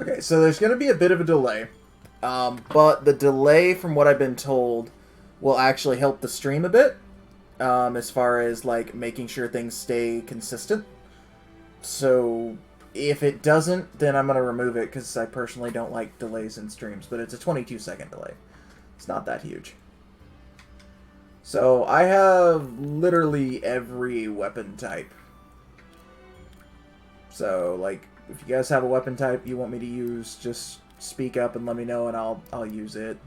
Okay, so there's going to be a bit of a delay. But the delay, from what I've been told, will actually help the stream a bit. As far as, like, making sure things stay consistent. So, if it doesn't, then I'm going to remove it, because I personally don't like delays in streams. But it's a 22-second delay. It's not that huge. So, I have literally every weapon type. So, like, if you guys have a weapon type you want me to use, just speak up and let me know, and I'll use it.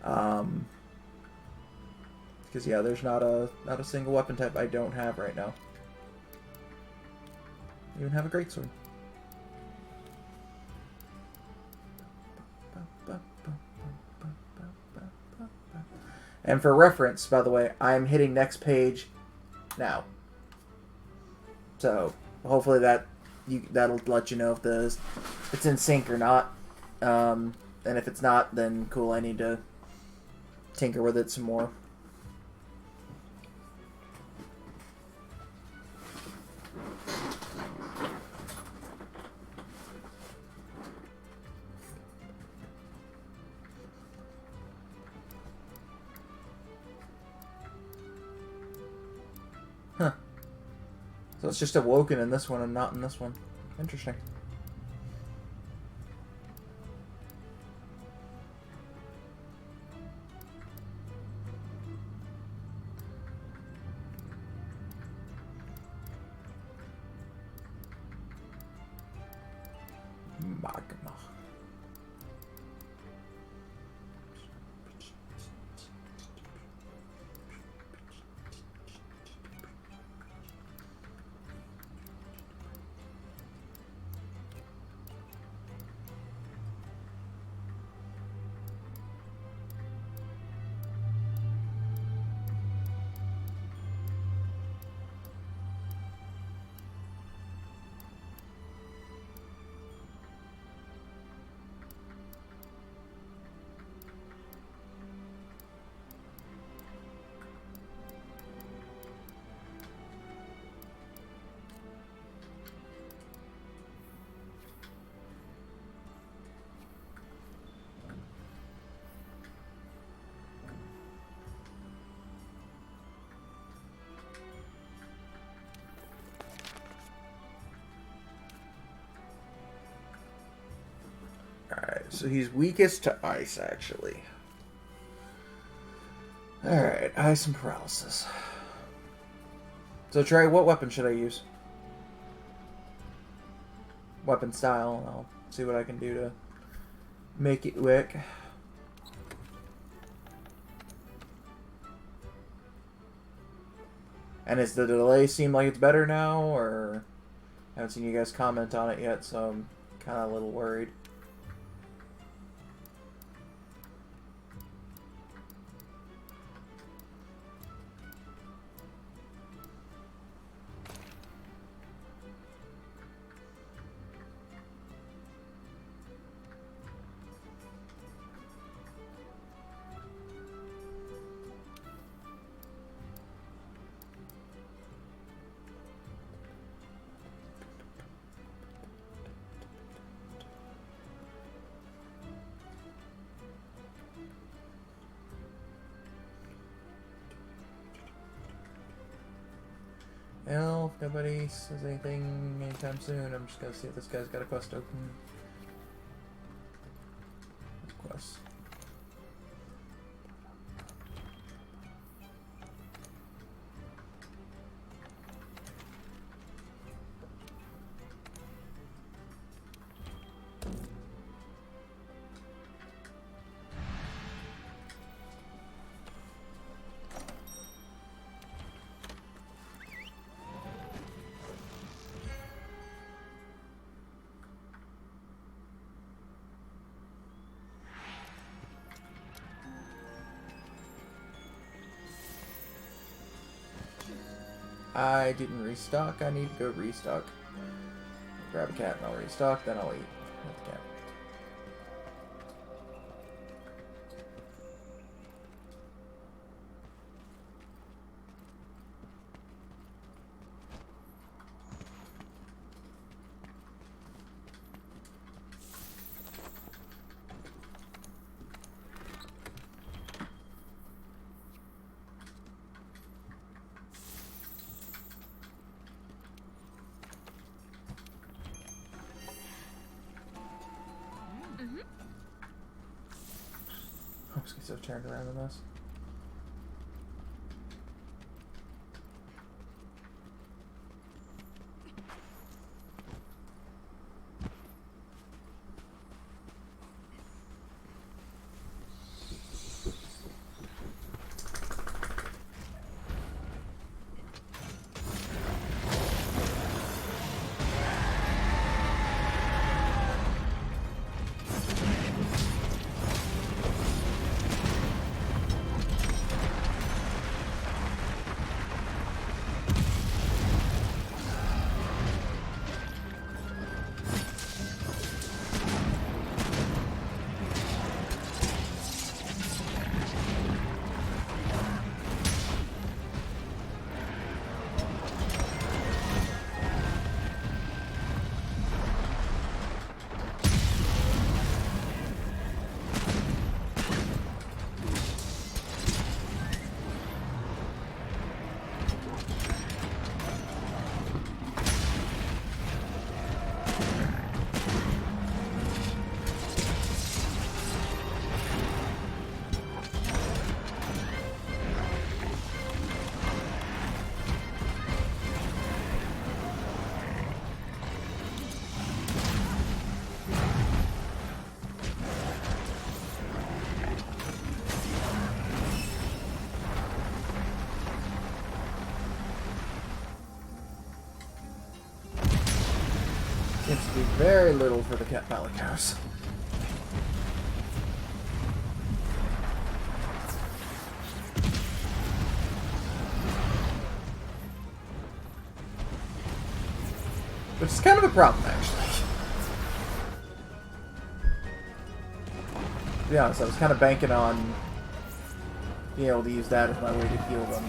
Because yeah, there's not a single weapon type I don't have right now. I even have a greatsword. And for reference, by the way, I'm hitting next page now. So hopefully that'll let you know if it's in sync or not. And if it's not, then cool. I need to tinker with it some more. Huh. So it's just awoken in this one and not in this one. Interesting. Magma. Alright, so he's weakest to ice, actually. Alright, ice and paralysis. So, Trey, what weapon should I use? Weapon style. I'll see what I can do to make it work. And does the delay seem like it's better now, or I haven't seen you guys comment on it yet, so I'm kind of a little worried. Well, if nobody says anything anytime soon, I'm just gonna see if this guy's got a quest open. Quest. I didn't restock. I need to go restock. Grab a cat and I'll restock, then I'll eat with the cat. just have turned around in this. Seems to be very little for the Cat Palicos. Which is kind of a problem, actually. To be honest, I was kind of banking on being able to use that as my way to heal them.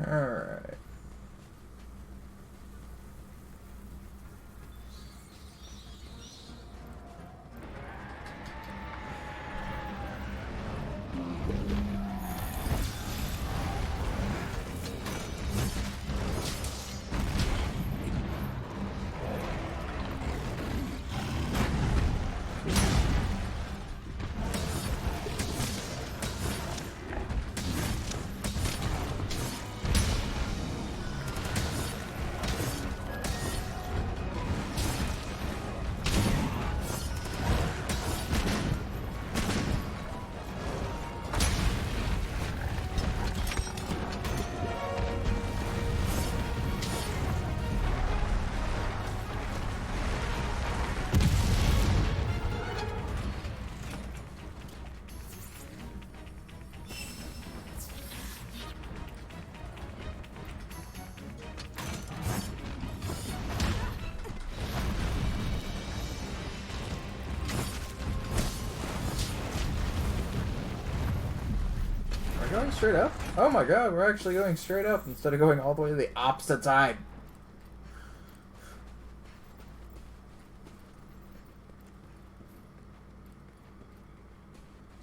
Alright. going straight up? Oh my god, we're actually going straight up instead of going all the way to the opposite side.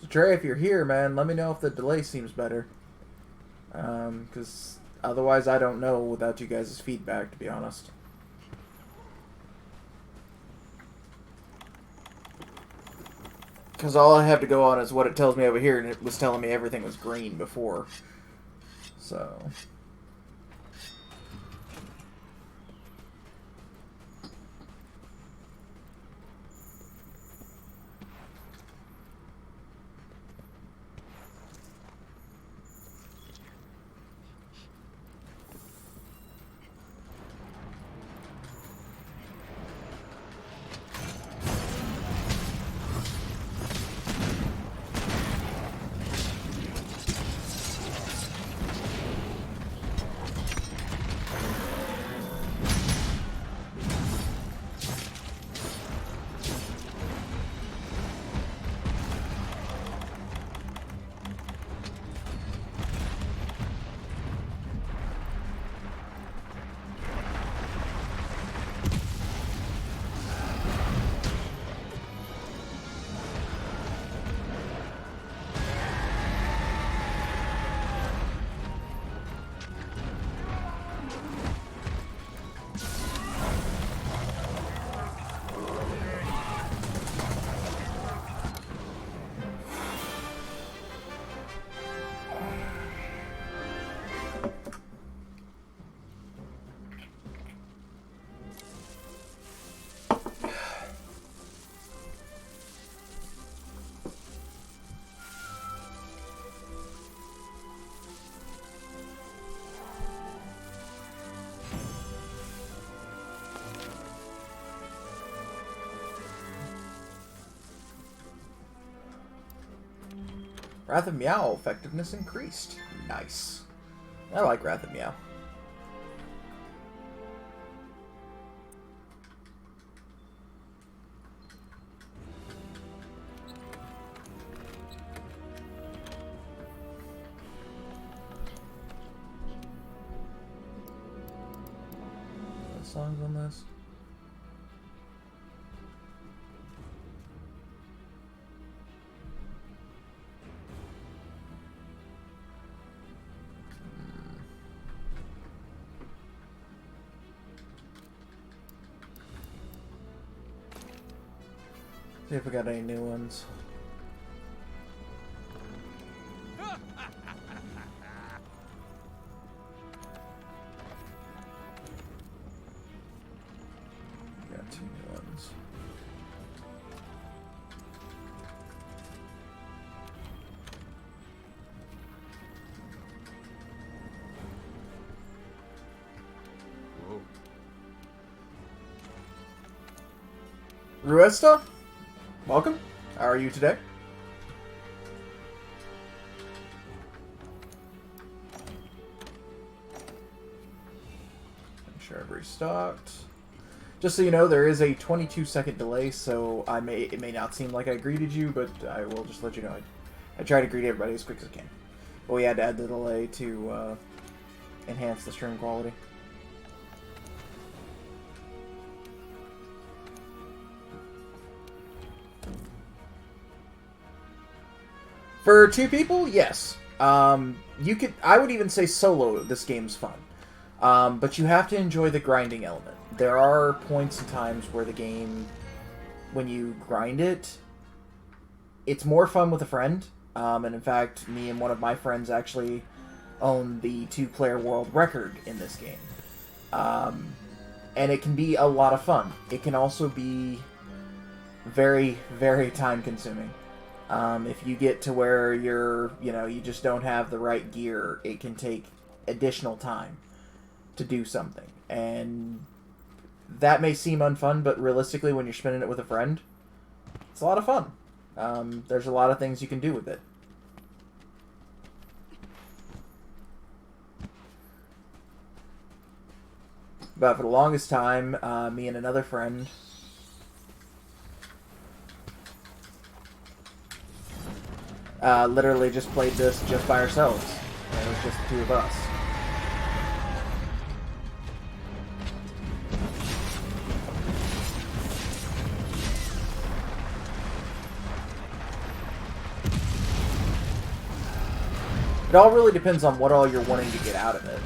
So Trey, if you're here, man, let me know if the delay seems better. Because otherwise I don't know without you guys' feedback, to be honest. Because all I have to go on is what it tells me over here, and it was telling me everything was green before. So... Wrath of Meow effectiveness increased. Nice. I like Wrath of Meow. What songs on this? See if we got any new ones. Got 2 new ones. Whoa. Ruesta? Welcome. How are you today? Make sure I've restocked. Just so you know, there is a 22-second delay, so it may not seem like I greeted you, but I will just let you know. I try to greet everybody as quick as I can. But we had to add the delay to enhance the stream quality. For 2 people, yes. You could. I would even say solo. This game's fun, but you have to enjoy the grinding element. There are points and times where the game, when you grind it, it's more fun with a friend. And in fact, me and one of my friends actually own the 2-player world record in this game. And it can be a lot of fun. It can also be very, very time-consuming. If you get to where you just don't have the right gear, it can take additional time to do something. And that may seem unfun, but realistically, when you're spinning it with a friend, it's a lot of fun. There's a lot of things you can do with it. But for the longest time, me and another friend... literally just played this just by ourselves. It was just the two of us. It all really depends on what all you're wanting to get out of it.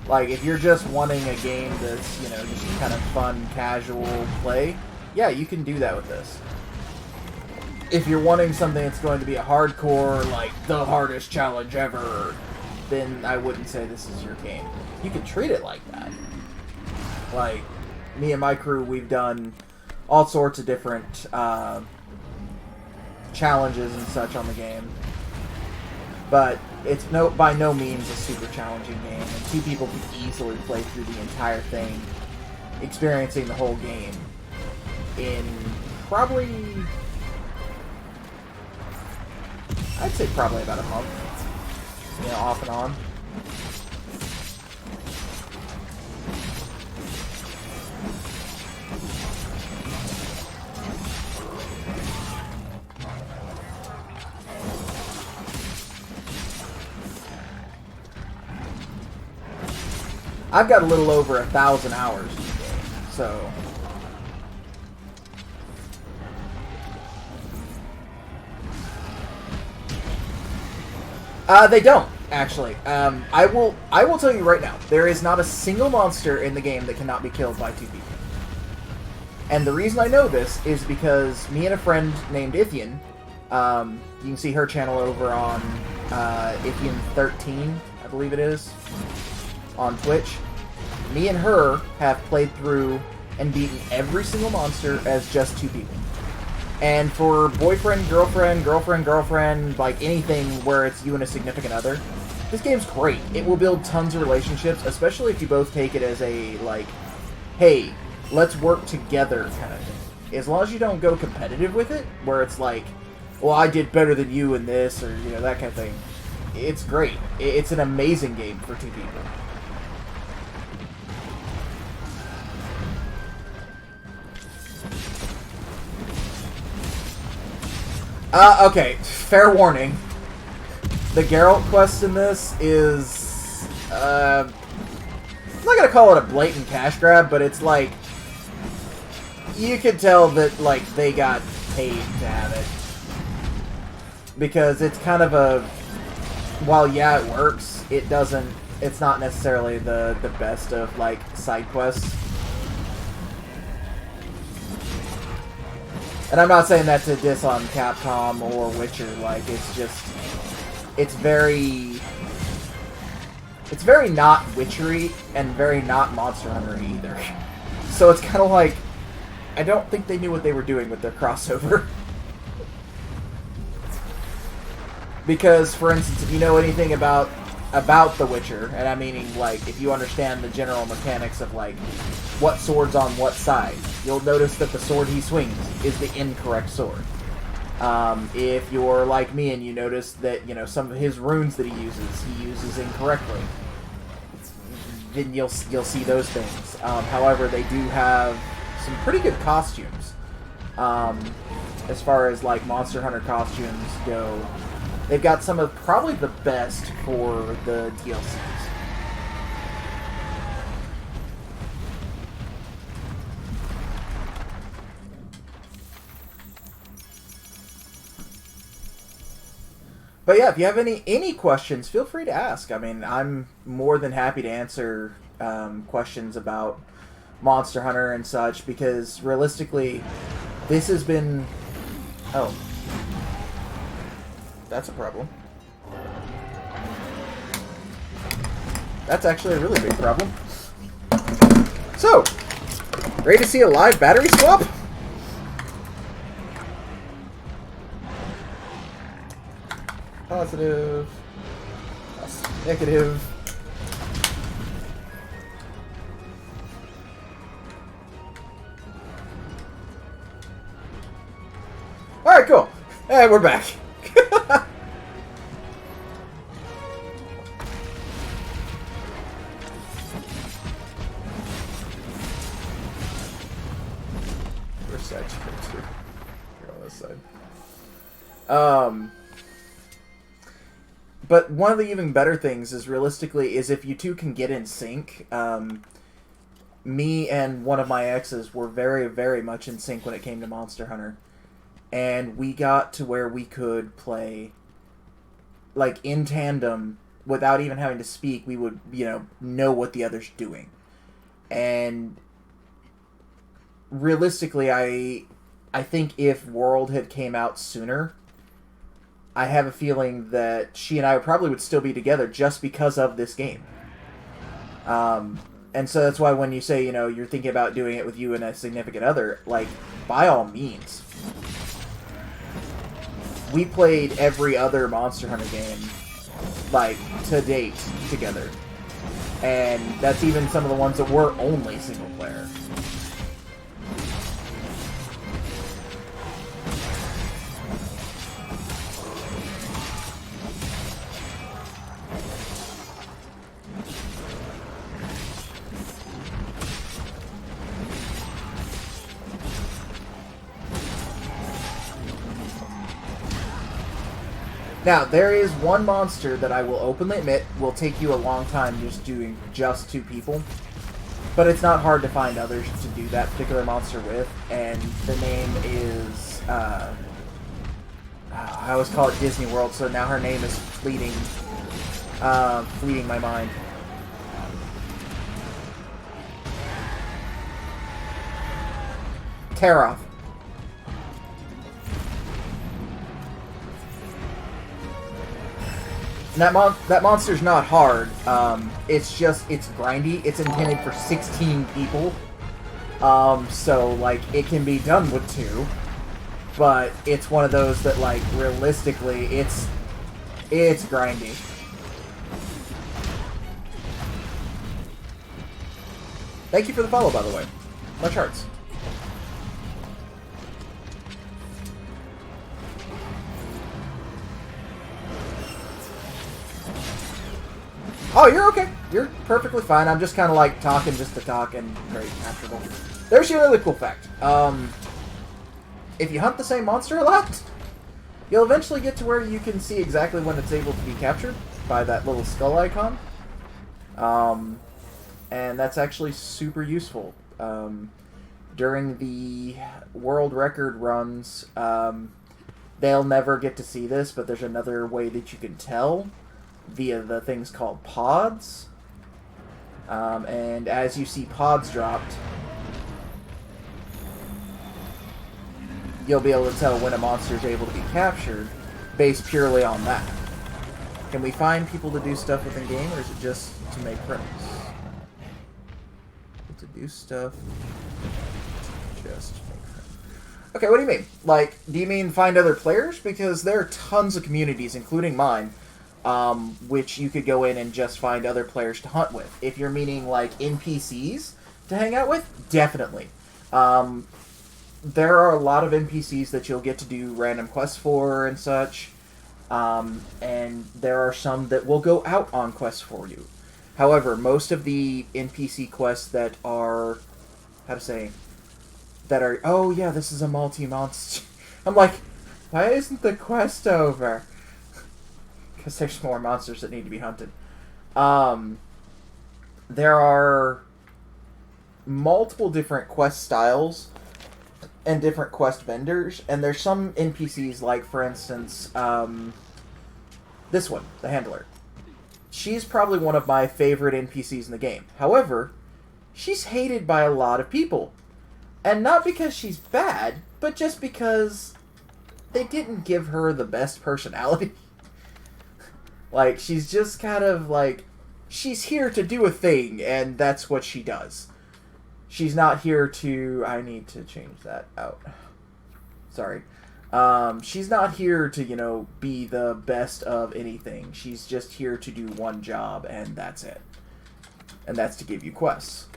Like, if you're just wanting a game that's, you know, just kind of fun, casual play, yeah, you can do that with this. If you're wanting something that's going to be a hardcore, like, the hardest challenge ever, then I wouldn't say this is your game. You can treat it like that. Like, me and my crew, we've done all sorts of different, challenges and such on the game, but it's by no means a super challenging game, and two people can easily play through the entire thing, experiencing the whole game in probably, I'd say probably about a month, you know, off and on. I've got a little over 1,000 hours in the game, so... they don't, actually. I will tell you right now, there is not a single monster in the game that cannot be killed by two people. And the reason I know this is because me and a friend named Ithian, you can see her channel over on Ithian13, I believe it is, on Twitch. Me and her have played through and beaten every single monster as just two people. And for boyfriend, girlfriend, like anything where it's you and a significant other, this game's great. It will build tons of relationships, especially if you both take it as a, like, hey, let's work together kind of thing. As long as you don't go competitive with it, where it's like, well, I did better than you in this, or, you know, that kind of thing. It's great. It's an amazing game for two people. Okay, fair warning. The Geralt quest in this is, I'm not gonna call it a blatant cash grab, but it's like, you can tell that, like, they got paid to have it. Because it's kind of a, while yeah, it works, it's not necessarily the best of, like, side quests. And I'm not saying that to diss on Capcom or Witcher, like, it's just, it's very not Witchery and very not Monster Hunter either. So it's kind of like, I don't think they knew what they were doing with their crossover. Because, for instance, if you know anything about The Witcher, and I'm meaning, like, if you understand the general mechanics of, like, what sword's on what side, you'll notice that the sword he swings is the incorrect sword. If you're like me and you notice that, you know, some of his runes that he uses incorrectly, then you'll see those things. However, they do have some pretty good costumes. As far as, like, Monster Hunter costumes go, they've got some of probably the best for the DLCs. But yeah, if you have any questions, feel free to ask. I mean, I'm more than happy to answer questions about Monster Hunter and such, because realistically, this has been... Oh. That's a problem. That's actually a really big problem. So, ready to see a live battery swap? Positive. Negative. Alright, cool. And we're back. Where's that too? Here, Um, but one of the even better things is realistically is if you two can get in sync. Me and one of my exes were very, very much in sync when it came to Monster Hunter. And we got to where we could play, like, in tandem without even having to speak. We would, know what the other's doing. And realistically, I think if World had came out sooner, I have a feeling that she and I probably would still be together just because of this game. And so that's why when you say, you're thinking about doing it with you and a significant other, like, by all means. We played every other Monster Hunter game, like, to date, together. And that's even some of the ones that were only single player. Now, there is one monster that I will openly admit will take you a long time just doing just 2 people. But it's not hard to find others to do that particular monster with, and the name is, I always call it Disney World, so now her name is fleeting my mind. Teroth. And that monster's not hard. It's grindy. It's intended for 16 people. So, like, it can be done with 2. But it's one of those that, like, realistically, it's grindy. Thank you for the follow, by the way. Much hearts. Oh, you're okay. You're perfectly fine. I'm just kind of like talking just to talk and very comfortable. There's your really cool fact. If you hunt the same monster a lot, you'll eventually get to where you can see exactly when it's able to be captured by that little skull icon. And that's actually super useful. During the world record runs, they'll never get to see this, but there's another way that you can tell via the things called pods. And as you see pods dropped, you'll be able to tell when a monster is able to be captured based purely on that. Can we find people to do stuff within game, or is it just to make friends? To do stuff to just make friends. Okay, what do you mean? Like, do you mean find other players? Because there are tons of communities, including mine, which you could go in and just find other players to hunt with. If you're meaning, like, NPCs to hang out with, definitely. There are a lot of NPCs that you'll get to do random quests for and such, and there are some that will go out on quests for you. However, most of the NPC quests that are, oh yeah, this is a multi-monster. I'm like, why isn't the quest over? Because there's more monsters that need to be hunted. There are multiple different quest styles and different quest vendors, and there's some NPCs, like, for instance, this one, the Handler. She's probably one of my favorite NPCs in the game. However, she's hated by a lot of people. And not because she's bad, but just because they didn't give her the best personality. Like, she's just kind of like, she's here to do a thing, and that's what she does. She's not here to... I need to change that out. Sorry. She's not here to, be the best of anything. She's just here to do one job, and that's it. And that's to give you quests.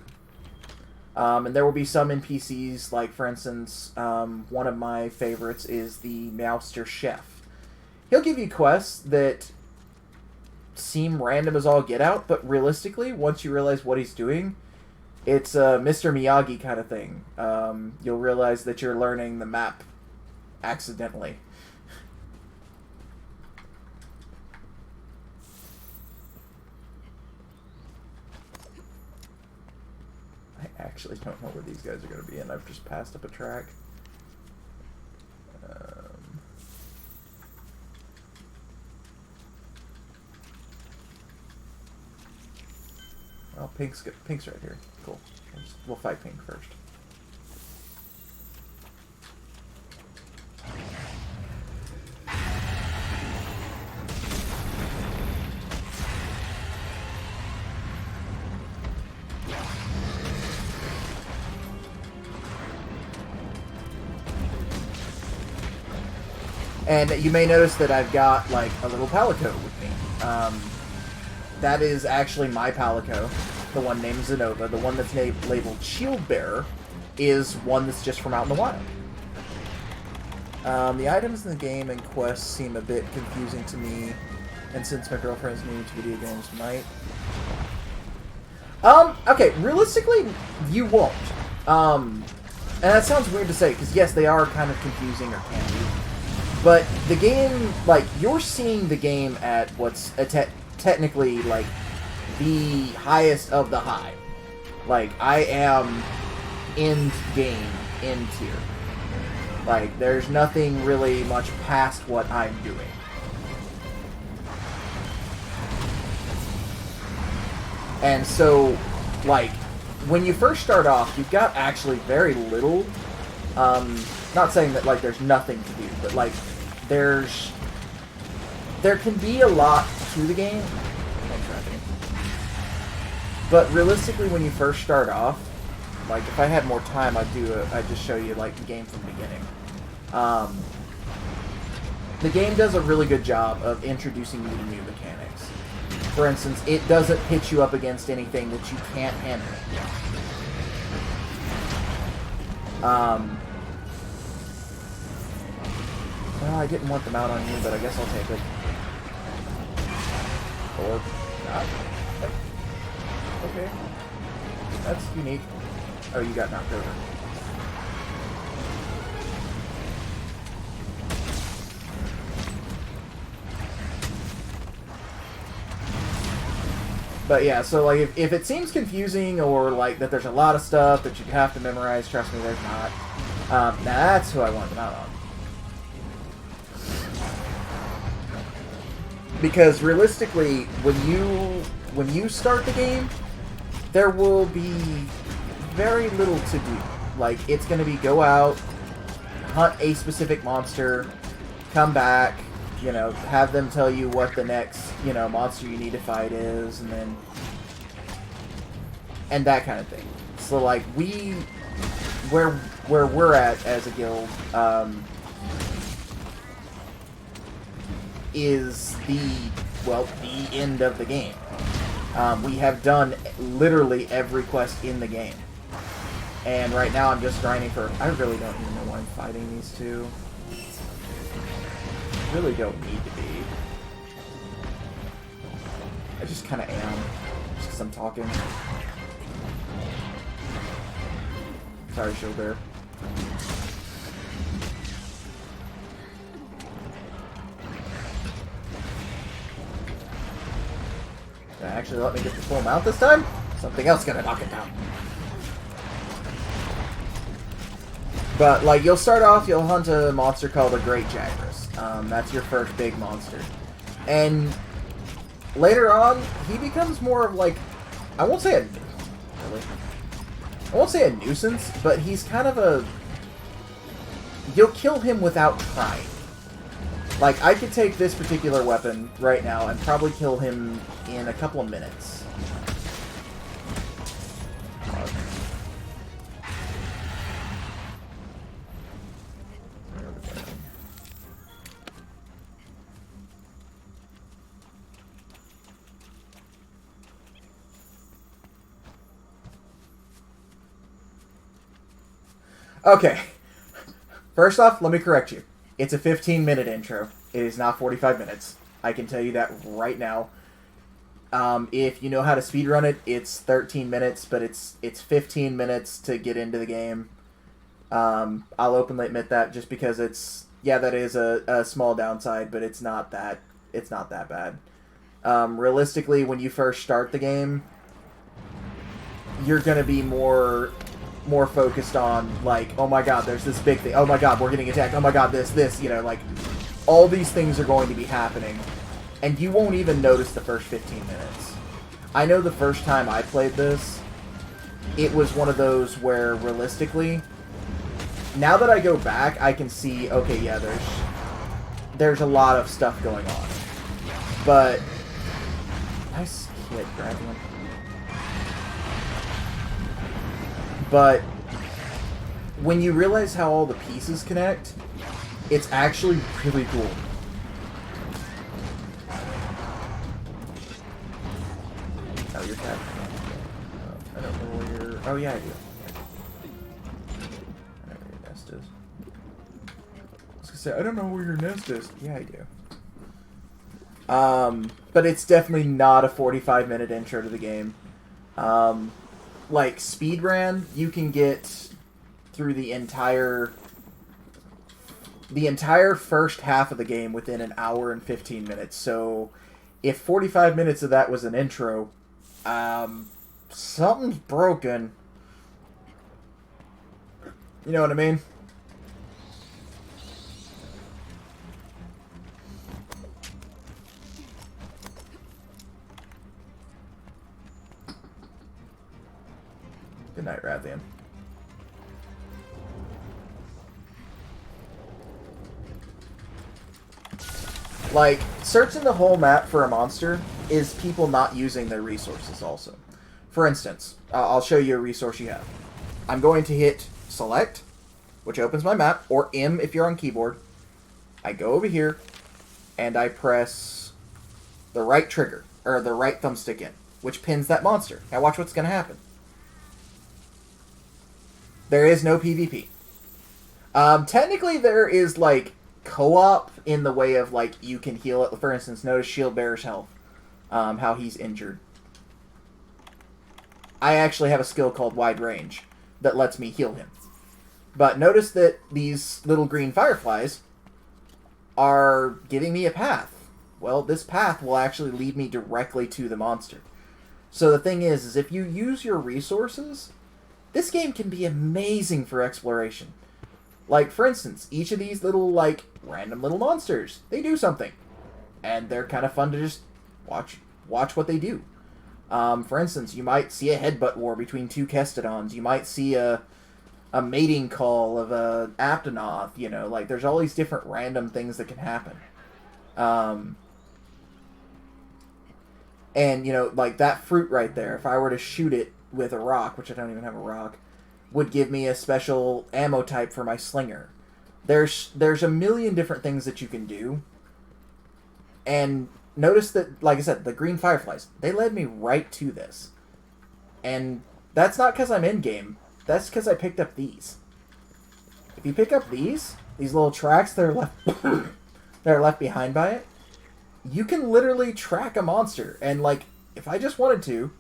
And there will be some NPCs, like, for instance, one of my favorites is the Meowster Chef. He'll give you quests that seem random as all get out, but realistically, once you realize what he's doing, it's a Mr. Miyagi kind of thing. You'll realize that you're learning the map accidentally. actually don't know where these guys are going to be, and I've just passed up a track. Well, Pink's right here. Cool. We'll fight Pink first. And you may notice that I've got, like, a little Palico with me. That is actually my Palico, the one named Zenova. The one that's labeled Shield Bearer is one that's just from out in the wild. The items in the game and quests seem a bit confusing to me, and since my girlfriend's new to video games, might... okay, realistically, you won't. And that sounds weird to say, because yes, they are kind of confusing, or can be. But the game, like, you're seeing the game at what's technically, like, the highest of the high. Like, I am end game, end tier. Like, there's nothing really much past what I'm doing. And so, like, when you first start off, you've got actually very little, not saying that, like, there's nothing to do, but, like, there can be a lot to the game. But realistically, when you first start off, like, if I had more time, I'd just show you, like, the game from the beginning. The game does a really good job of introducing you to new mechanics. For instance, it doesn't pitch you up against anything that you can't handle. Well, I didn't want them out on you, but I guess I'll take it. Or not. Okay. That's unique. Oh, you got knocked over. But yeah, so like if it seems confusing or like that there's a lot of stuff that you have to memorize, trust me, there's not. Now that's who I want them out on. Because realistically, when you start the game, there will be very little to do. Like, it's going to be go out, hunt a specific monster, come back, you know, have them tell you what the next, you know, monster you need to fight is, and that kind of thing. So, like, where we're at as a guild, is the end of the game. We have done literally every quest in the game. And right now I'm just grinding for... I really don't even know why I'm fighting these two. Really don't need to be. I just kind of am. Just because I'm talking. Sorry, Shield Bear. Actually, let me get the full mount this time. Something else gonna knock it down. But, like, you'll start off, you'll hunt a monster called a Great Jagras. That's your first big monster. And later on, he becomes more of, like, I won't say a nuisance, but he's kind of a... You'll kill him without trying. Like, I could take this particular weapon right now and probably kill him in a couple of minutes. Okay. First off, let me correct you. It's a 15-minute intro. It is not 45 minutes. I can tell you that right now. If you know how to speedrun it, it's 13 minutes, but it's 15 minutes to get into the game. I'll openly admit that just because it's... Yeah, that is a small downside, but it's not that bad. Realistically, when you first start the game, you're gonna be more focused on, like, oh my god, there's this big thing. Oh my god, we're getting attacked. Oh my god, this, you know, like, all these things are going to be happening, and you won't even notice the first 15 minutes. I know the first time I played this, it was one of those where, realistically, now that I go back, I can see, okay, yeah, there's a lot of stuff going on. But, nice hit, Bradley. But, when you realize how all the pieces connect, it's actually really cool. Oh, you're tapping. I don't know where you're... Oh, yeah, I do. I know where your nest is. I was gonna say, I don't know where your nest is. Yeah, I do. But it's definitely not a 45-minute intro to the game. Like, Speedran, you can get through the entire first half of the game within an hour and 15 minutes. So, if 45 minutes of that was an intro, something's broken. You know what I mean? Good night, Rathian. Like, searching the whole map for a monster is people not using their resources also. For instance, I'll show you a resource you have. I'm going to hit select, which opens my map, or M if you're on keyboard. I go over here, and I press the right trigger, or the right thumbstick in, which pins that monster. Now watch what's going to happen. There is no PvP. Technically, there is, like, co-op in the way of, like, you can heal it. For instance, notice Shield Bearer's health. How he's injured. I actually have a skill called Wide Range that lets me heal him. But notice that these little green fireflies are giving me a path. Well, this path will actually lead me directly to the monster. So the thing is if you use your resources, this game can be amazing for exploration. Like, for instance, each of these little, like, random little monsters, they do something. And they're kind of fun to just watch what they do. For instance, you might see a headbutt war between two Kestodons. You might see a mating call of a Aptonoth, you know. Like, there's all these different random things that can happen. And, you know, like, that fruit right there, if I were to shoot it with a rock, which I don't even have a rock, would give me a special ammo type for my slinger. There's a million different things that you can do. And notice that, like I said, the green fireflies, they led me right to this. And that's not because I'm in-game. That's because I picked up these. If you pick up these little tracks that are left behind by it, you can literally track a monster. And, like, if I just wanted to,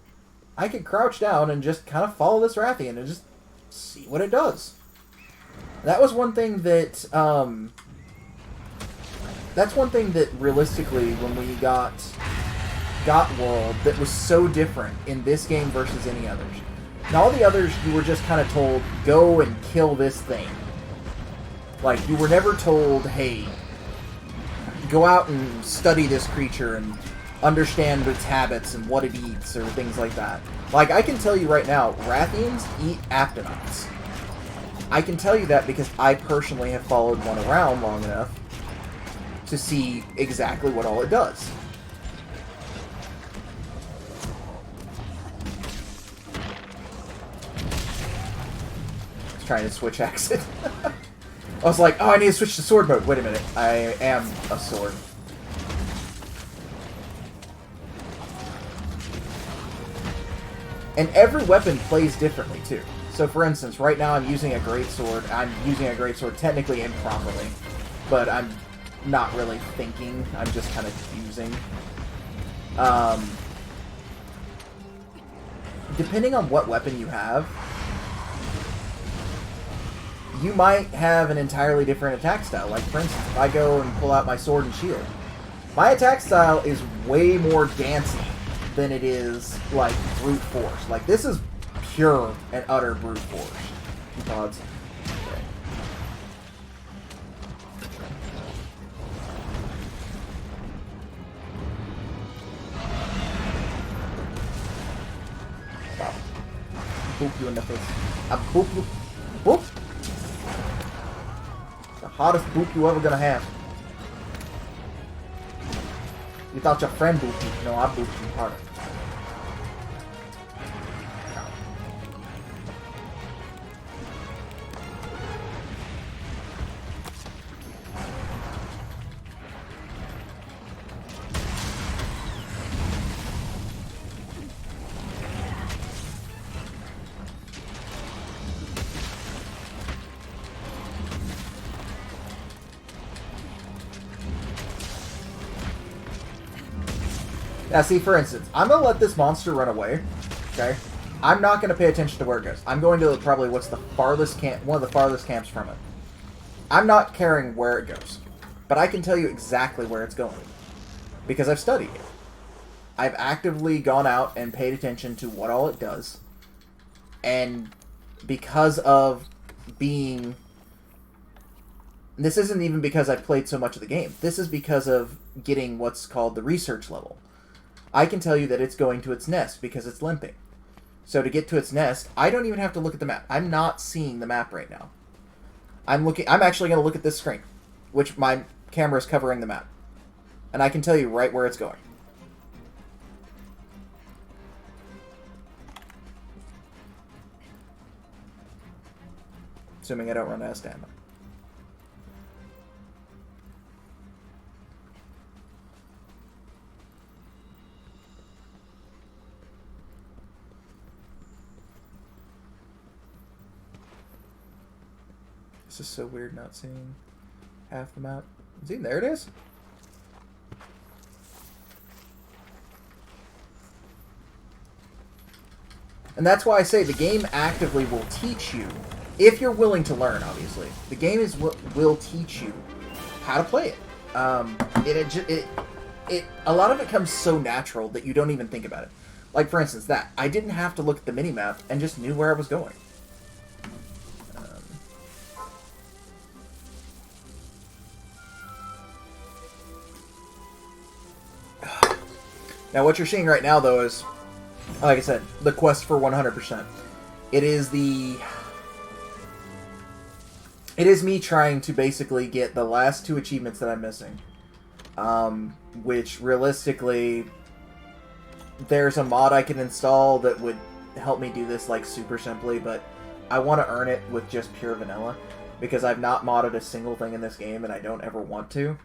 I could crouch down and just kind of follow this Rathian and just see what it does. That was one thing that, that's one thing that realistically, when we got World, that was so different in this game versus any others. Now, all the others, you were just kind of told, go and kill this thing. Like, you were never told, hey, go out and study this creature and understand its habits and what it eats or things like that. Like, I can tell you right now, Rathians eat Aptonauts. I can tell you that because I personally have followed one around long enough to see exactly what all it does. I was trying to switch exit. I was like, oh, I need to switch to sword mode. Wait a minute. I am a sword. And every weapon plays differently, too. So, for instance, right now I'm using a greatsword. I'm using a greatsword technically improperly. But I'm not really thinking. I'm just kind of using. Depending on what weapon you have, you might have an entirely different attack style. Like, for instance, if I go and pull out my sword and shield, my attack style is way more dancing than it is, like, brute force. Like, this is pure and utter brute force. Pods. Okay. Stop. Boop you in the face. I boop you. Boop! The hottest boop you ever gonna have. You thought your friend booped you. No, I booped you harder. Now, see, for instance, I'm going to let this monster run away, okay? I'm not going to pay attention to where it goes. I'm going to probably what's the farthest camp, one of the farthest camps from it. I'm not caring where it goes, but I can tell you exactly where it's going because I've studied it. I've actively gone out and paid attention to what all it does, and because of being... This isn't even because I've played so much of the game. This is because of getting what's called the research level. I can tell you that it's going to its nest because it's limping. So to get to its nest, I don't even have to look at the map. I'm not seeing the map right now. I'm actually going to look at this screen, which my camera is covering the map. And I can tell you right where it's going. Assuming I don't run out of stamina. This is so weird not seeing half the map. See, there it is. And that's why I say the game actively will teach you, if you're willing to learn, obviously. The game will teach you how to play it. A lot of it comes so natural that you don't even think about it. Like, for instance, that. I didn't have to look at the minimap and just knew where I was going. Now, what you're seeing right now, though, is, like I said, the quest for 100%. It is me trying to basically get the last 2 achievements that I'm missing. Which, realistically, there's a mod I can install that would help me do this, like, super simply, but I want to earn it with just pure vanilla, because I've not modded a single thing in this game, and I don't ever want to.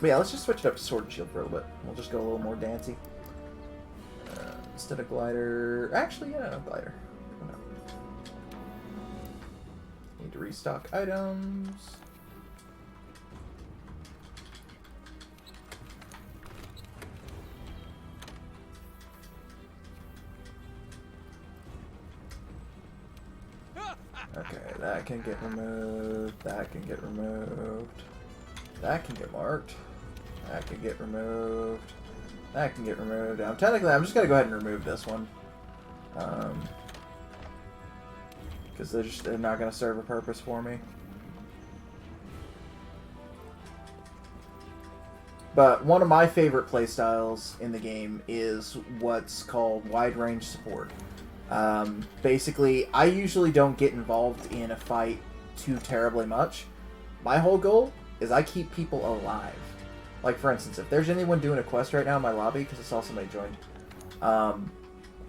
But yeah, let's just switch it up to Sword and Shield for a little bit. We'll just go a little more dancey. Instead of glider... Actually, yeah, no, glider. Oh, no. Need to restock items. Okay, that can get removed. That can get removed. That can get marked. That can get removed. That can get removed. Now, technically, I'm just going to go ahead and remove this one. Because they're not going to serve a purpose for me. But one of my favorite playstyles in the game is what's called wide range support. Basically, I usually don't get involved in a fight too terribly much. My whole goal is I keep people alive. Like, for instance, if there's anyone doing a quest right now in my lobby, because I saw somebody joined,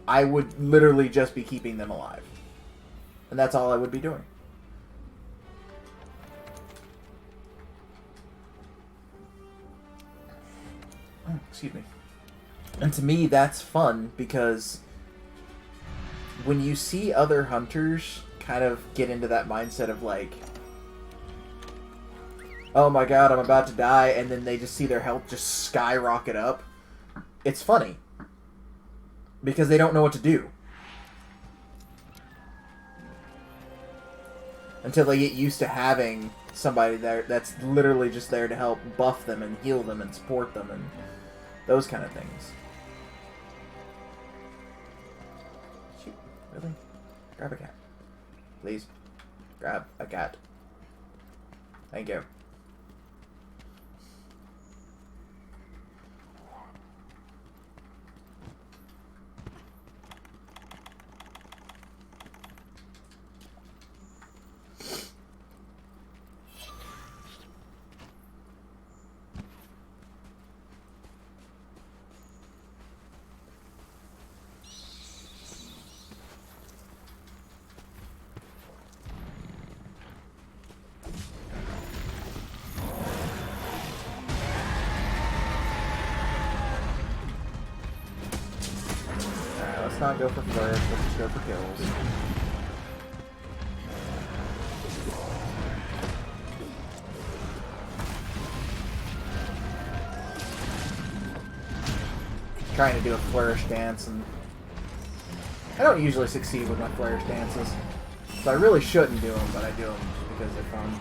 I would literally just be keeping them alive. And that's all I would be doing. Oh, excuse me. And to me, that's fun, because when you see other hunters kind of get into that mindset of, like, oh my god, I'm about to die, and then they just see their health just skyrocket up, it's funny. Because they don't know what to do. Until they get used to having somebody there that's literally just there to help buff them and heal them and support them and those kind of things. Grab a cat. Please. Grab a cat. Thank you. Let's not go for flourish, let's just go for kills. Trying to do a flourish dance, and I don't usually succeed with my flourish dances. So I really shouldn't do them, but I do them because they're fun.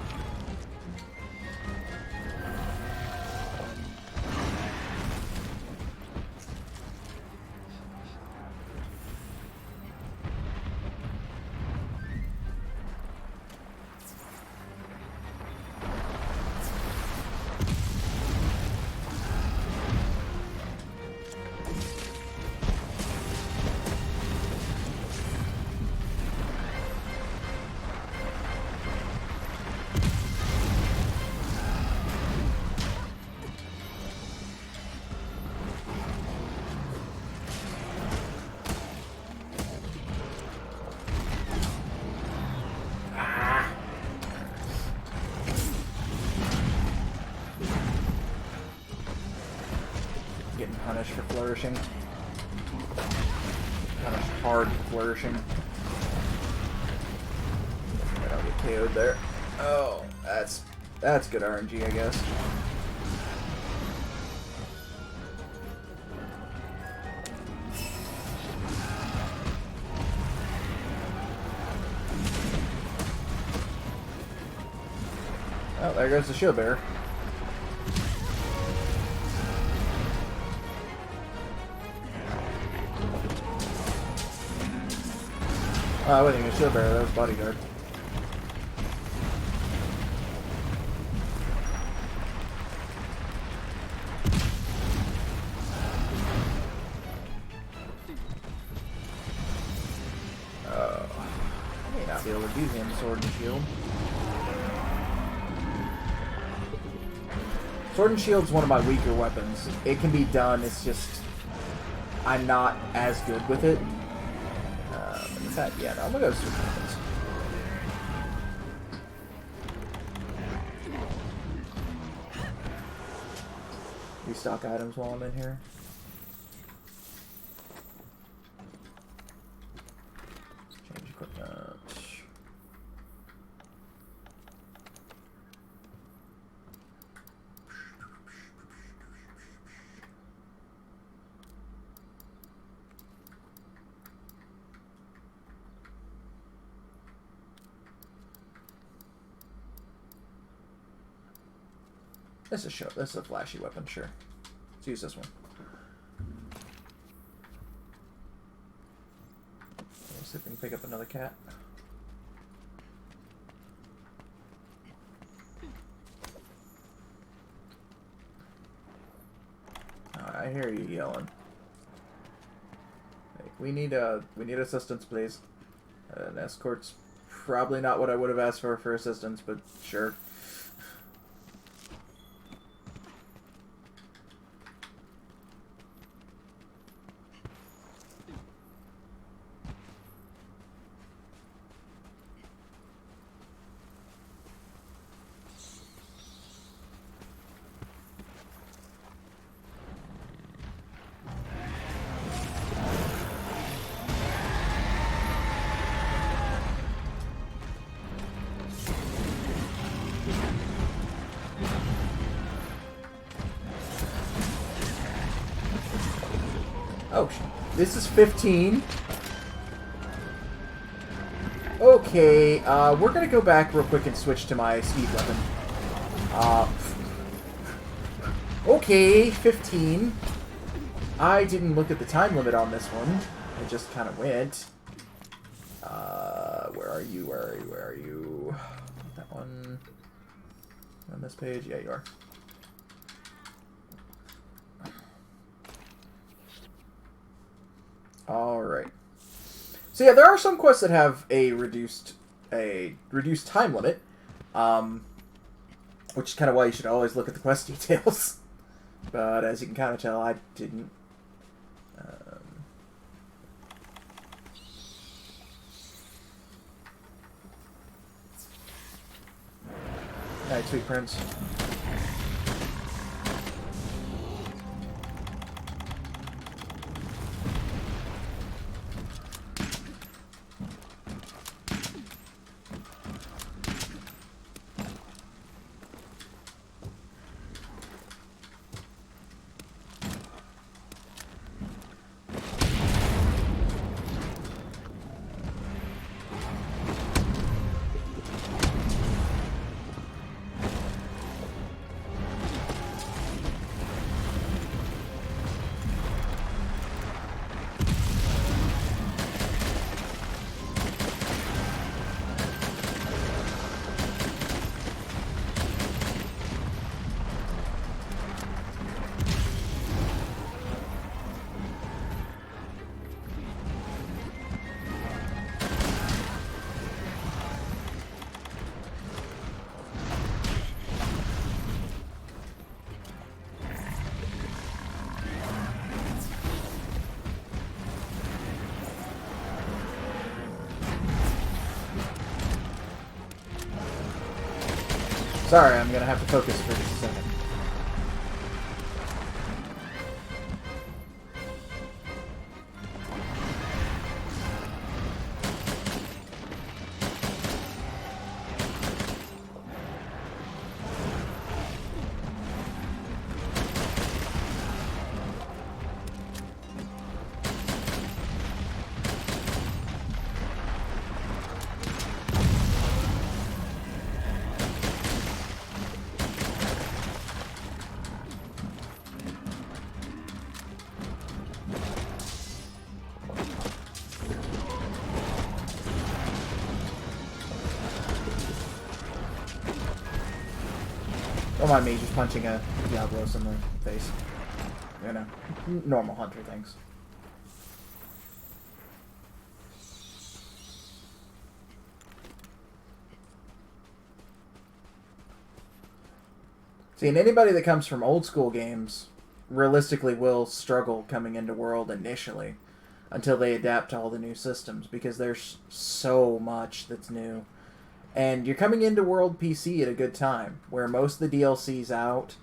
Getting punished for flourishing. Punished hard for flourishing. I don't get KO'd there. Oh, that's good RNG, I guess. Oh, there goes the shield bearer. Oh, I wasn't even a shield bearer, that was bodyguard. Oh. I may not be able to do him sword and shield. Sword and shield's one of my weaker weapons. It can be done, it's just I'm not as good with it. In fact, yeah, no, I'm gonna go sword weapons. Restock items while I'm in here. Change equipment. This is a flashy weapon, sure. Let's use this one. Let's see if we can pick up another cat. I hear you yelling. Hey, we need assistance, please. An escort's probably not what I would have asked for assistance, but sure. Oh, this is 15. Okay, we're gonna go back real quick and switch to my speed weapon. Okay, 15. I didn't look at the time limit on this one. It just kind of went. are you? Where are you? Where are you? That one. On this page? Yeah, you are. Alright. So yeah, there are some quests that have a reduced time limit. Which is kind of why you should always look at the quest details. But as you can kind of tell, I didn't. Alright, sweet prince. Sorry, I'm gonna have to focus for just a second. Don't mind me just punching a Diablos in the face. You know, normal hunter things. See, and anybody that comes from old school games realistically will struggle coming into World initially until they adapt to all the new systems, because there's so much that's new. And you're coming into World PC at a good time, where most of the DLC's out,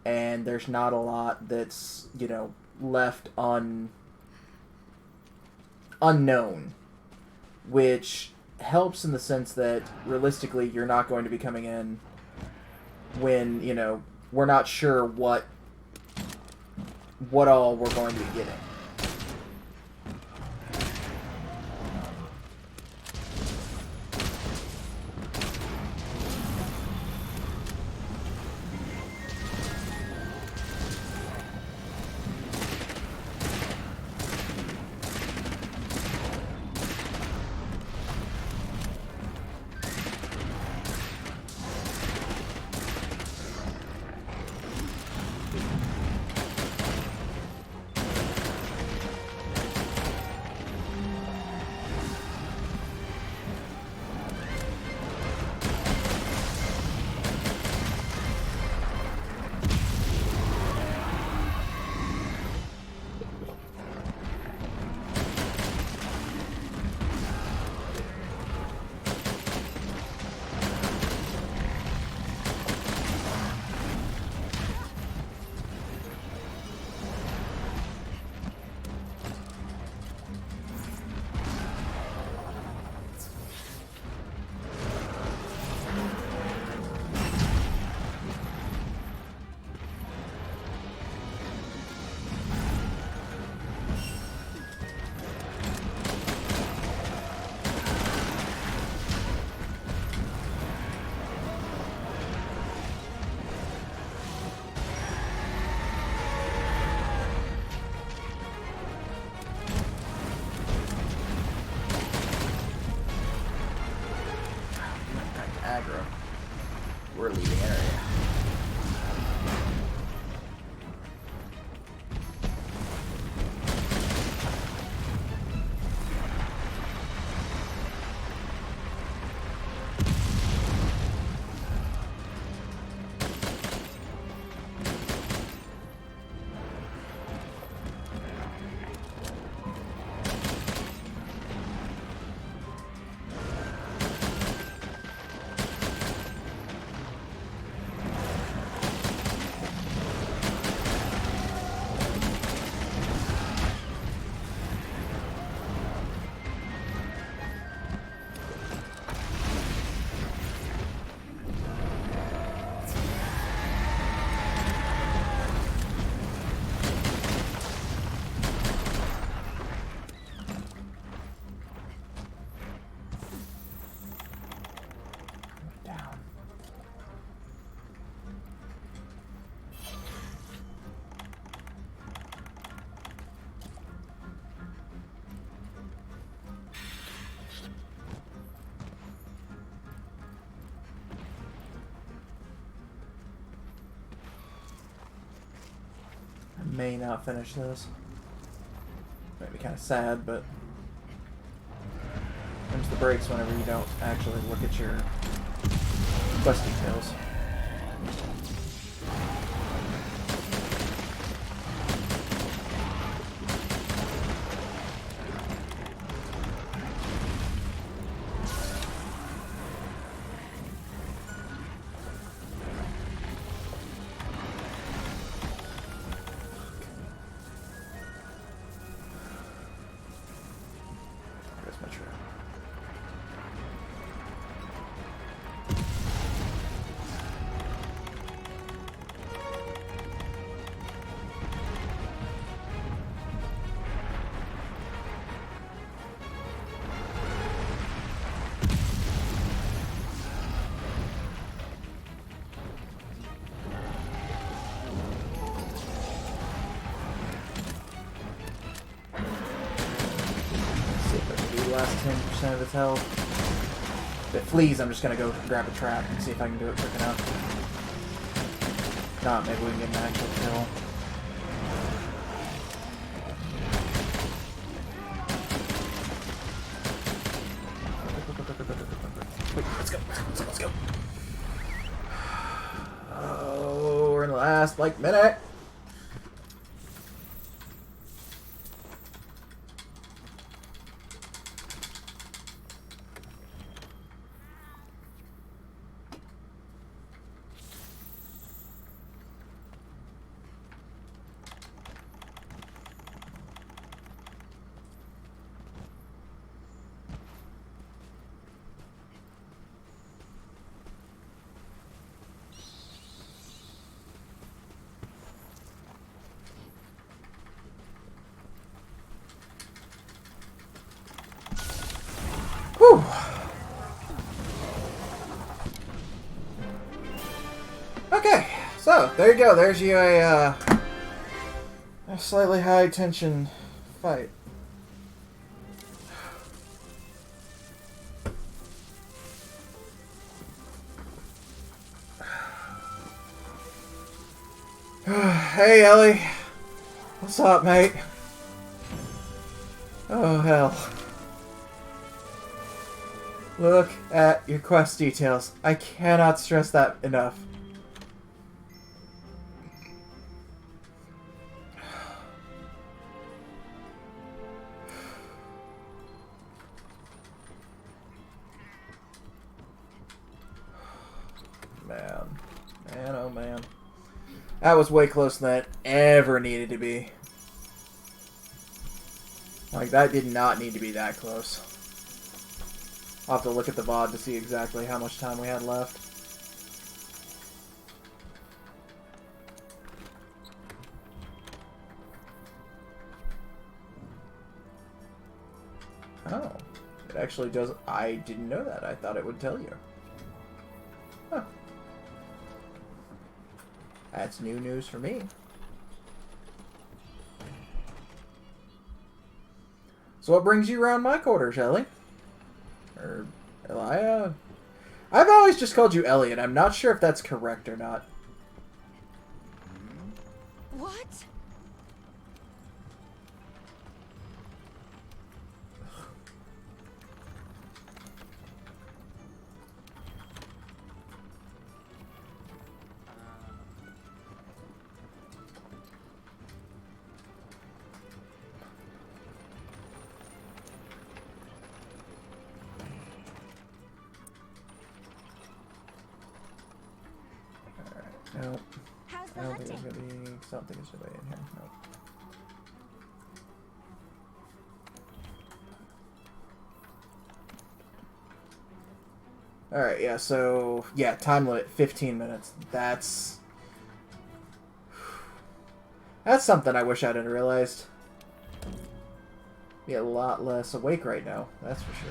and there's not a lot that's, you know, left unknown, which helps in the sense that, realistically, you're not going to be coming in when, you know, we're not sure what all we're going to be getting. We're leaving area. May not finish this. Might be kind of sad, but there's the breaks whenever you don't actually look at your quest details. Last 10% of its health. If it flees, I'm just gonna go grab a trap and see if I can do it quick enough. If not, maybe we can get an actual kill. Quick, let's go, let's go. Oh, we're in the last, minute. Whew. Okay, so there you go. There's you a slightly high tension fight. Hey Ellie, what's up, mate? Oh hell. Look at your quest details. I cannot stress that enough. Man. Man, oh man. That was way closer than it ever needed to be. Like, that did not need to be that close. I'll have to look at the VOD to see exactly how much time we had left. Oh. It actually does. I didn't know that. I thought it would tell you. Huh. That's new news for me. So what brings you around my quarters, Ellie? Or Elia? I've always just called you Elliot. I'm not sure if that's correct or not. What? No, How's the I don't think there's hunting? gonna be something is in here. No. Alright, yeah, so, yeah, time limit, 15 minutes. That's something I wish I had realized. Be a lot less awake right now, that's for sure.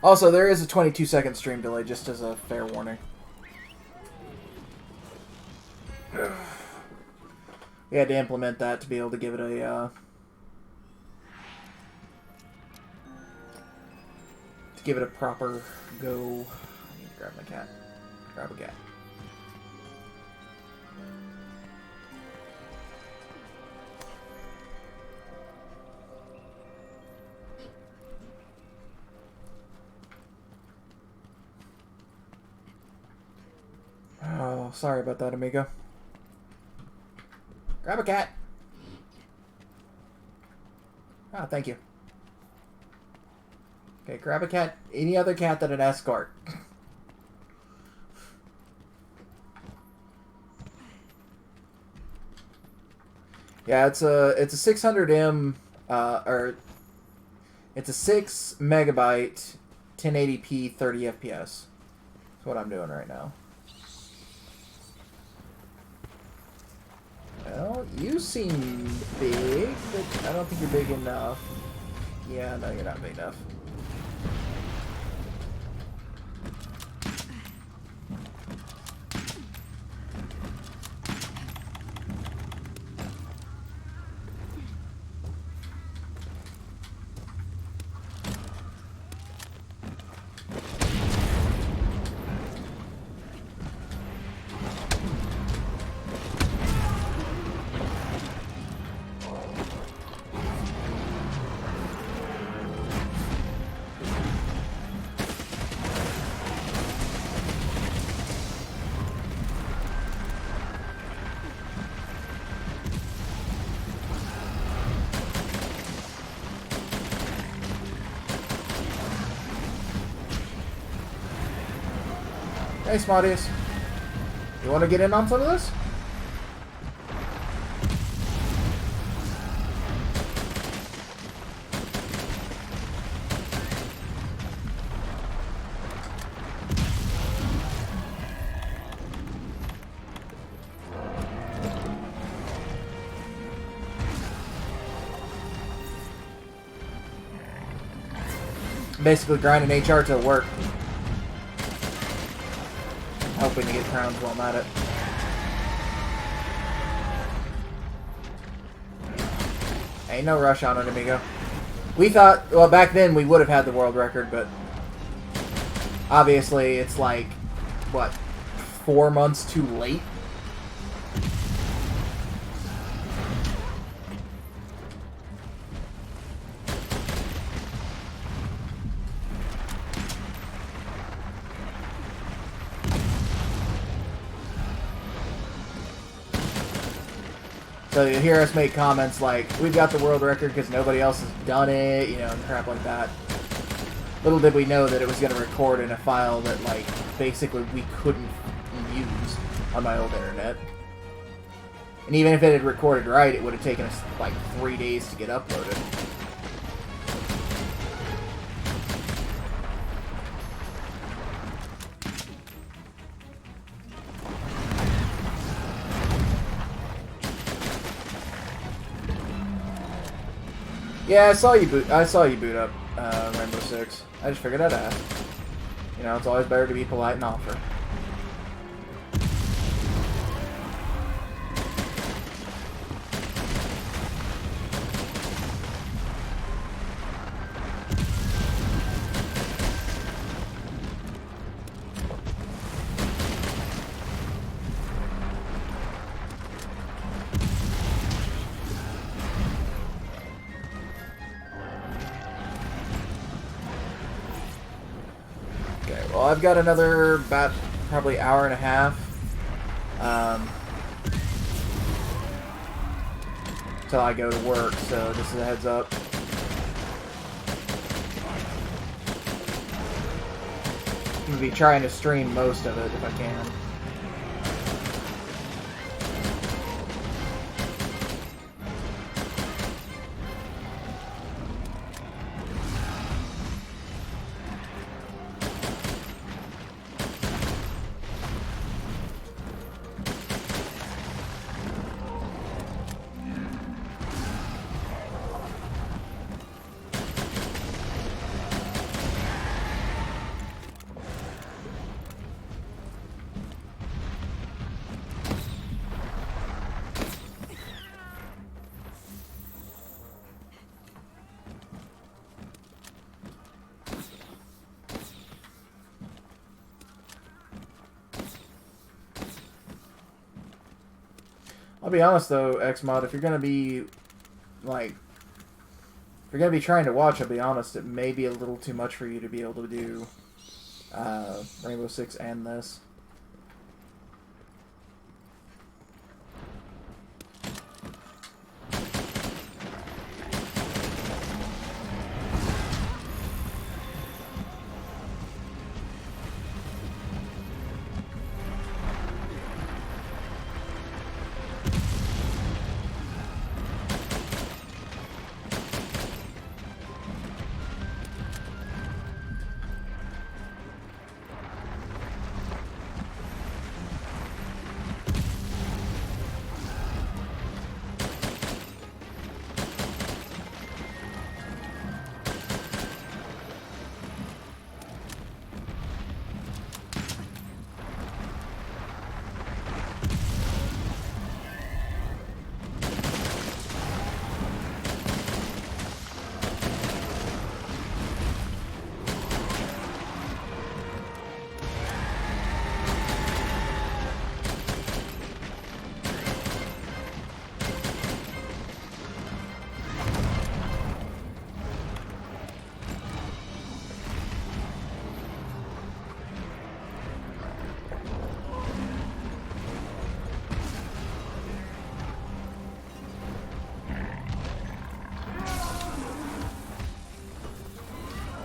Also, there is a 22-second stream delay, just as a fair warning. We had to implement that to be able to give it a, proper go. I need to grab my cat. Grab a cat. Oh, sorry about that, amigo. Grab a cat. Ah, thank you. Okay, grab a cat. Any other cat than an escort. Yeah, it's a 600M, or it's a 6 megabyte, 1080p, 30 FPS. That's what I'm doing right now. Well, you seem big, but I don't think you're big enough. Yeah, no, you're not big enough. Hey, Smarties. You want to get in on some of this? Basically grinding HR till work. Hoping to get crowns while I'm at it. Ain't no rush on it, amigo. We thought, well, back then we would have had the world record, but obviously it's like, what, 4 months too late? So you hear us make comments like, we've got the world record because nobody else has done it, you know, and crap like that. Little did we know that it was going to record in a file that, like, basically we couldn't use on my old internet. And even if it had recorded right, it would have taken us, like, 3 days to get uploaded. Yeah, I saw you boot up Rainbow Six. I just figured I'd ask. You know, it's always better to be polite and offer. Well, I've got another about probably hour and a half till I go to work, so just as a heads up. I'm going to be trying to stream most of it if I can. I'll be honest though, Xmod, if you're gonna be like, if you're gonna be trying to watch, I'll be honest, it may be a little too much for you to be able to do Rainbow Six and this.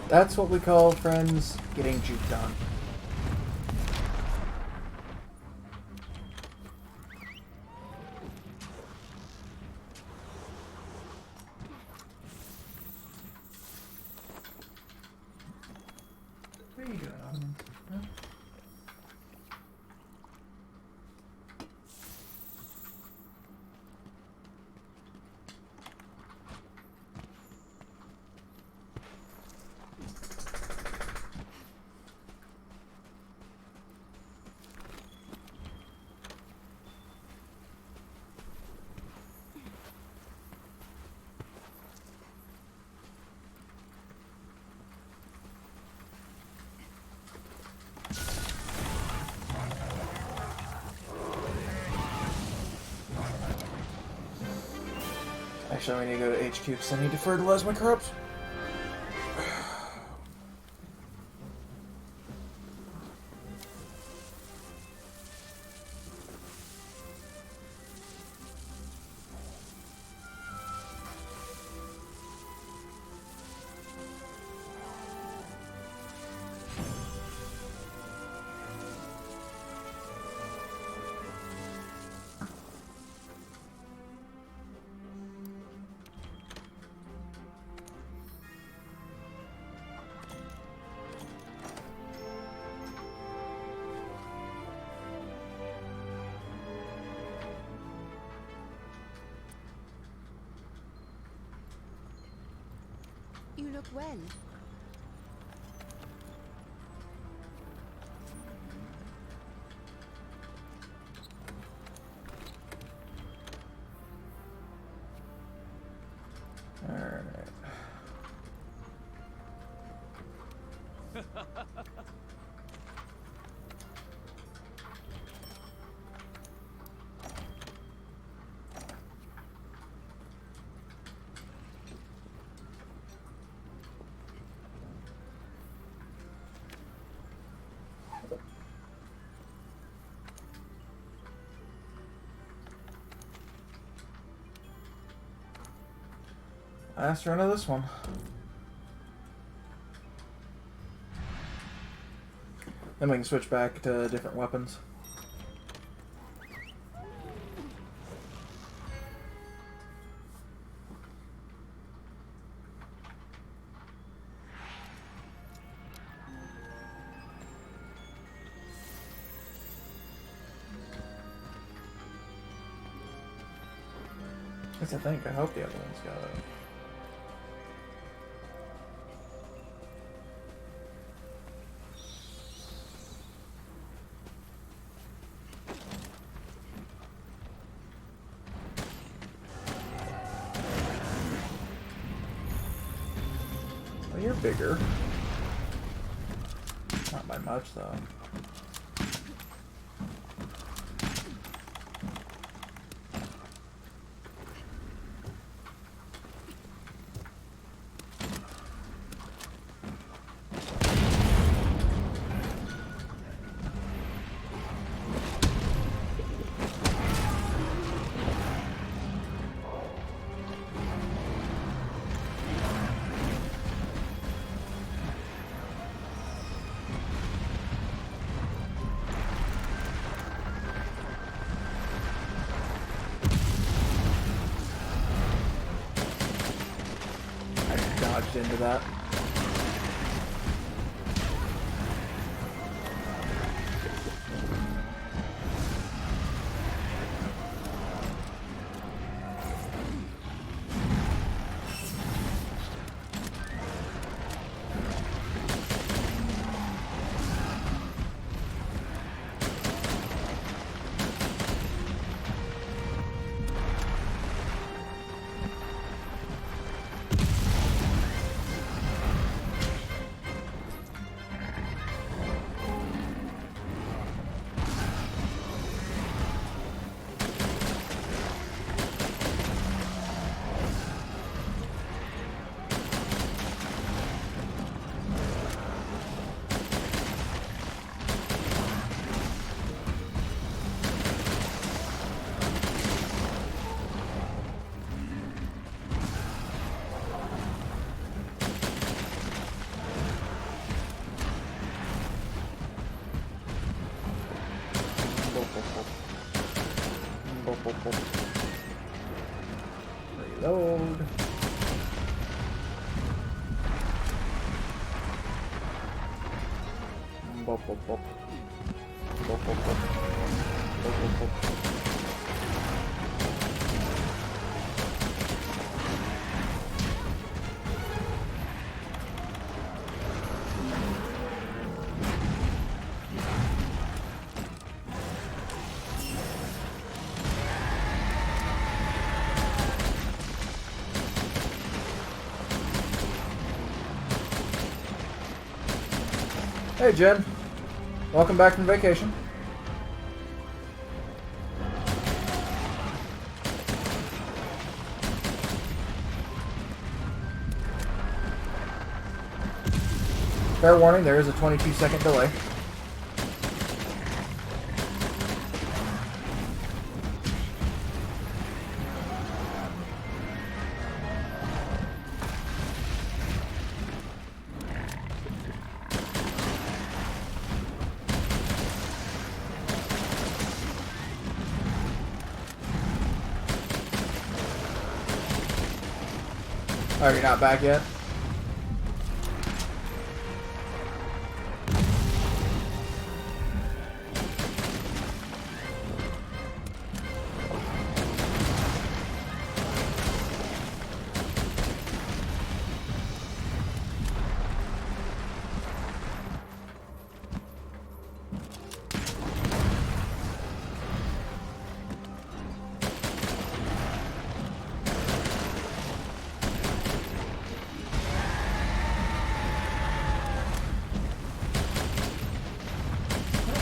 That's what we call, friends, getting juked on. What are you doing, Ottoman? Huh? Actually, we need to go to HQ because I need to fertilize my crops. You look well. Last run of this one. Then we can switch back to different weapons. That's the thing. I hope the other one's got it. Well, you're bigger. Not by much, though. Dodged into that. Reload. Bop, bop, bop. Bop, bop, bop. Bop, bop, bop. Hey Jen, welcome back from vacation. Fair warning, there is a 22-second delay. Oh, you're not back yet?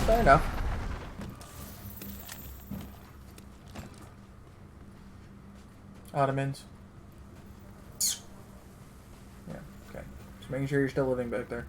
Fair enough. Ottomans. Yeah, okay. Just making sure you're still living back there.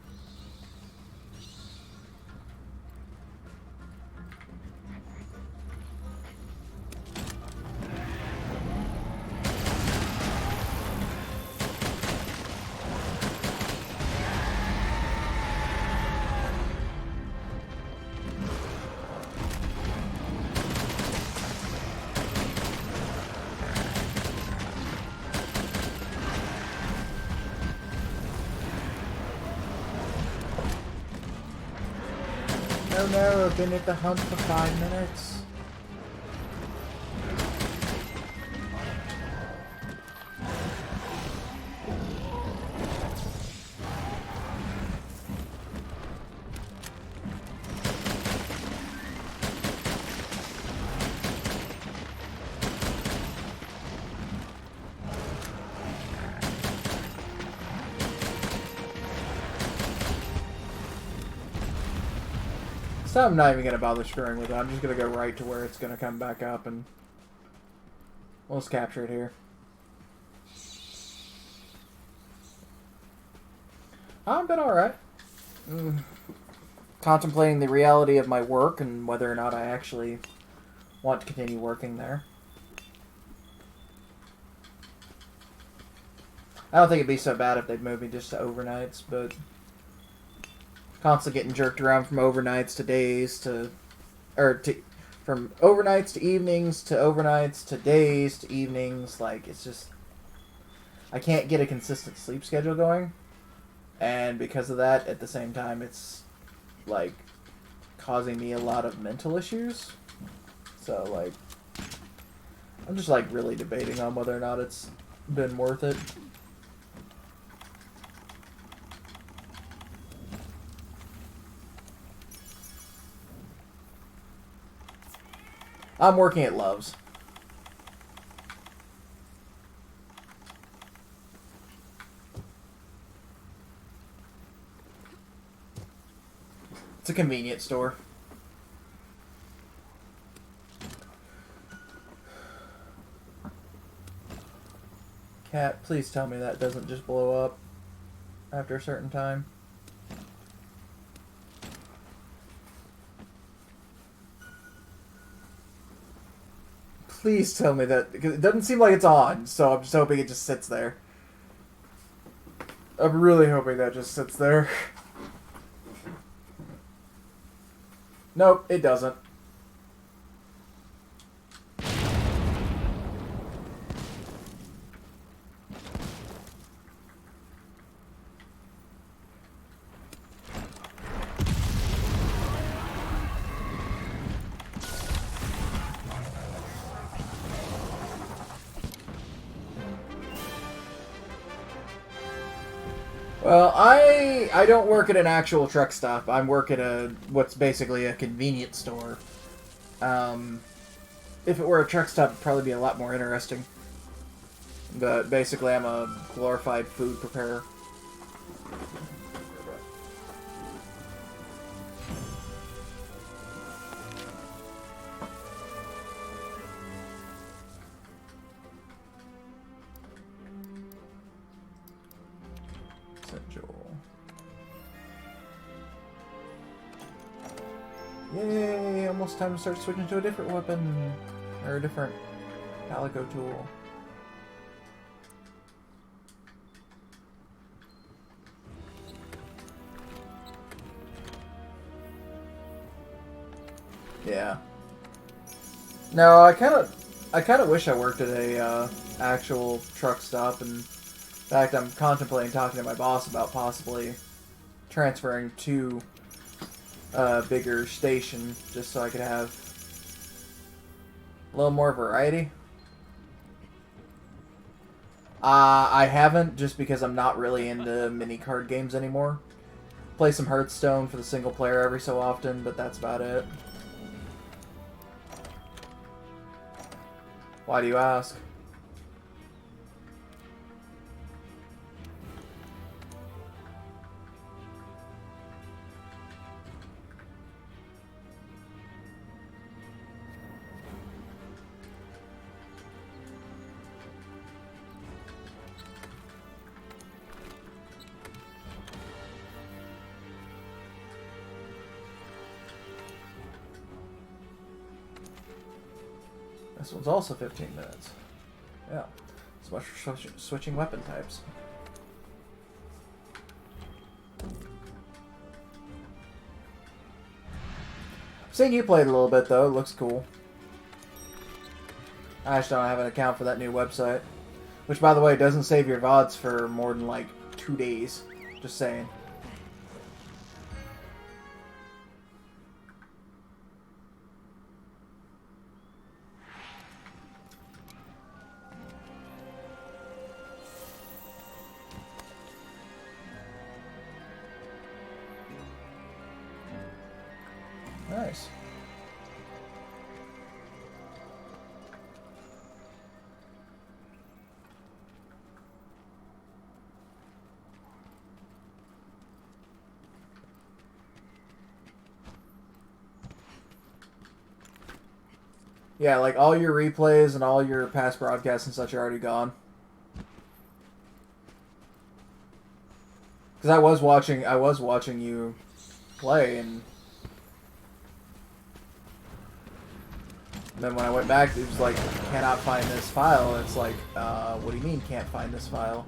Oh no, I've been at the hunt for 5 minutes. So I'm not even going to bother screwing with it. I'm just going to go right to where it's going to come back up, and we'll just capture it here. I've been alright. Contemplating the reality of my work and whether or not I actually want to continue working there. I don't think it'd be so bad if they'd move me just to overnights, but constantly getting jerked around from overnights to days to, from overnights to evenings to overnights to days to evenings. Like, it's just, I can't get a consistent sleep schedule going, and because of that, at the same time, it's like causing me a lot of mental issues. So like, I'm just like really debating on whether or not it's been worth it. I'm working at Love's. It's a convenience store. Cat, please tell me that doesn't just blow up after a certain time. Please tell me that, because it doesn't seem like it's on, so I'm just hoping it just sits there. I'm really hoping that just sits there. Nope, it doesn't. Well, I don't work at an actual truck stop. I work at what's basically a convenience store. If it were a truck stop, it'd probably be a lot more interesting. But basically, I'm a glorified food preparer. Yay! Almost time to start switching to a different weapon. Or a different Palico tool. Yeah. No, I kind of wish I worked at a actual truck stop. And in fact, I'm contemplating talking to my boss about possibly transferring to a bigger station just so I could have a little more variety. I haven't, just because I'm not really into mini card games anymore. Play some Hearthstone for the single player every so often, but that's about it. Why do you ask? This one's also 15 minutes. Yeah. So much for switching weapon types. I've seen you play it a little bit, though. It looks cool. I just don't have an account for that new website. Which, by the way, doesn't save your VODs for more than, like, 2 days. Just saying. Yeah, like all your replays and all your past broadcasts and such are already gone. Because I was watching you play, and then when I went back, it was like, cannot find this file. And it's like, what do you mean can't find this file?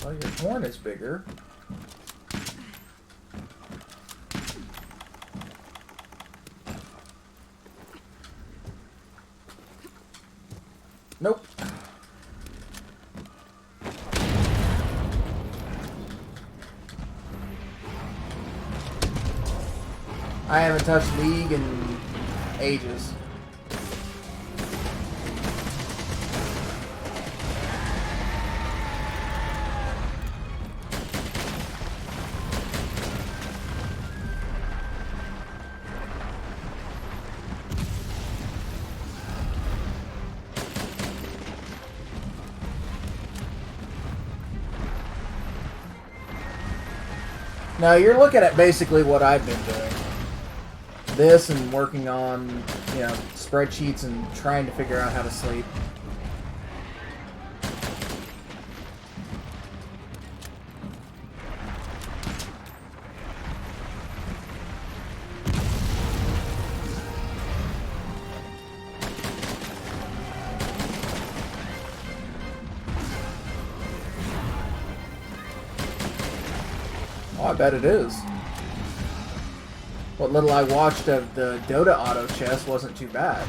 Well, your horn is bigger. Nope. I haven't touched League in ages. Now you're looking at basically what I've been doing. This and working on, you know, spreadsheets and trying to figure out how to sleep. Oh, I bet it is. What little I watched of the Dota auto chess wasn't too bad.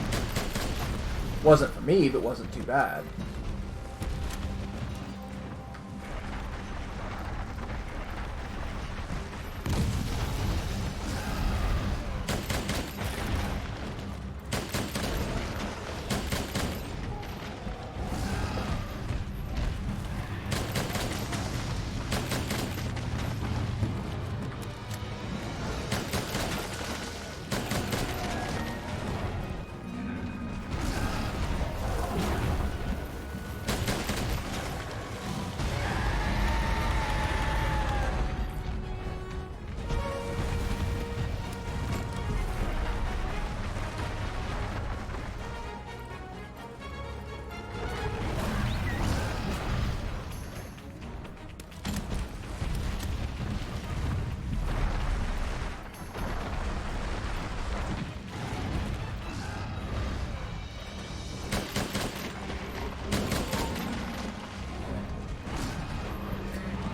Wasn't for me, but wasn't too bad.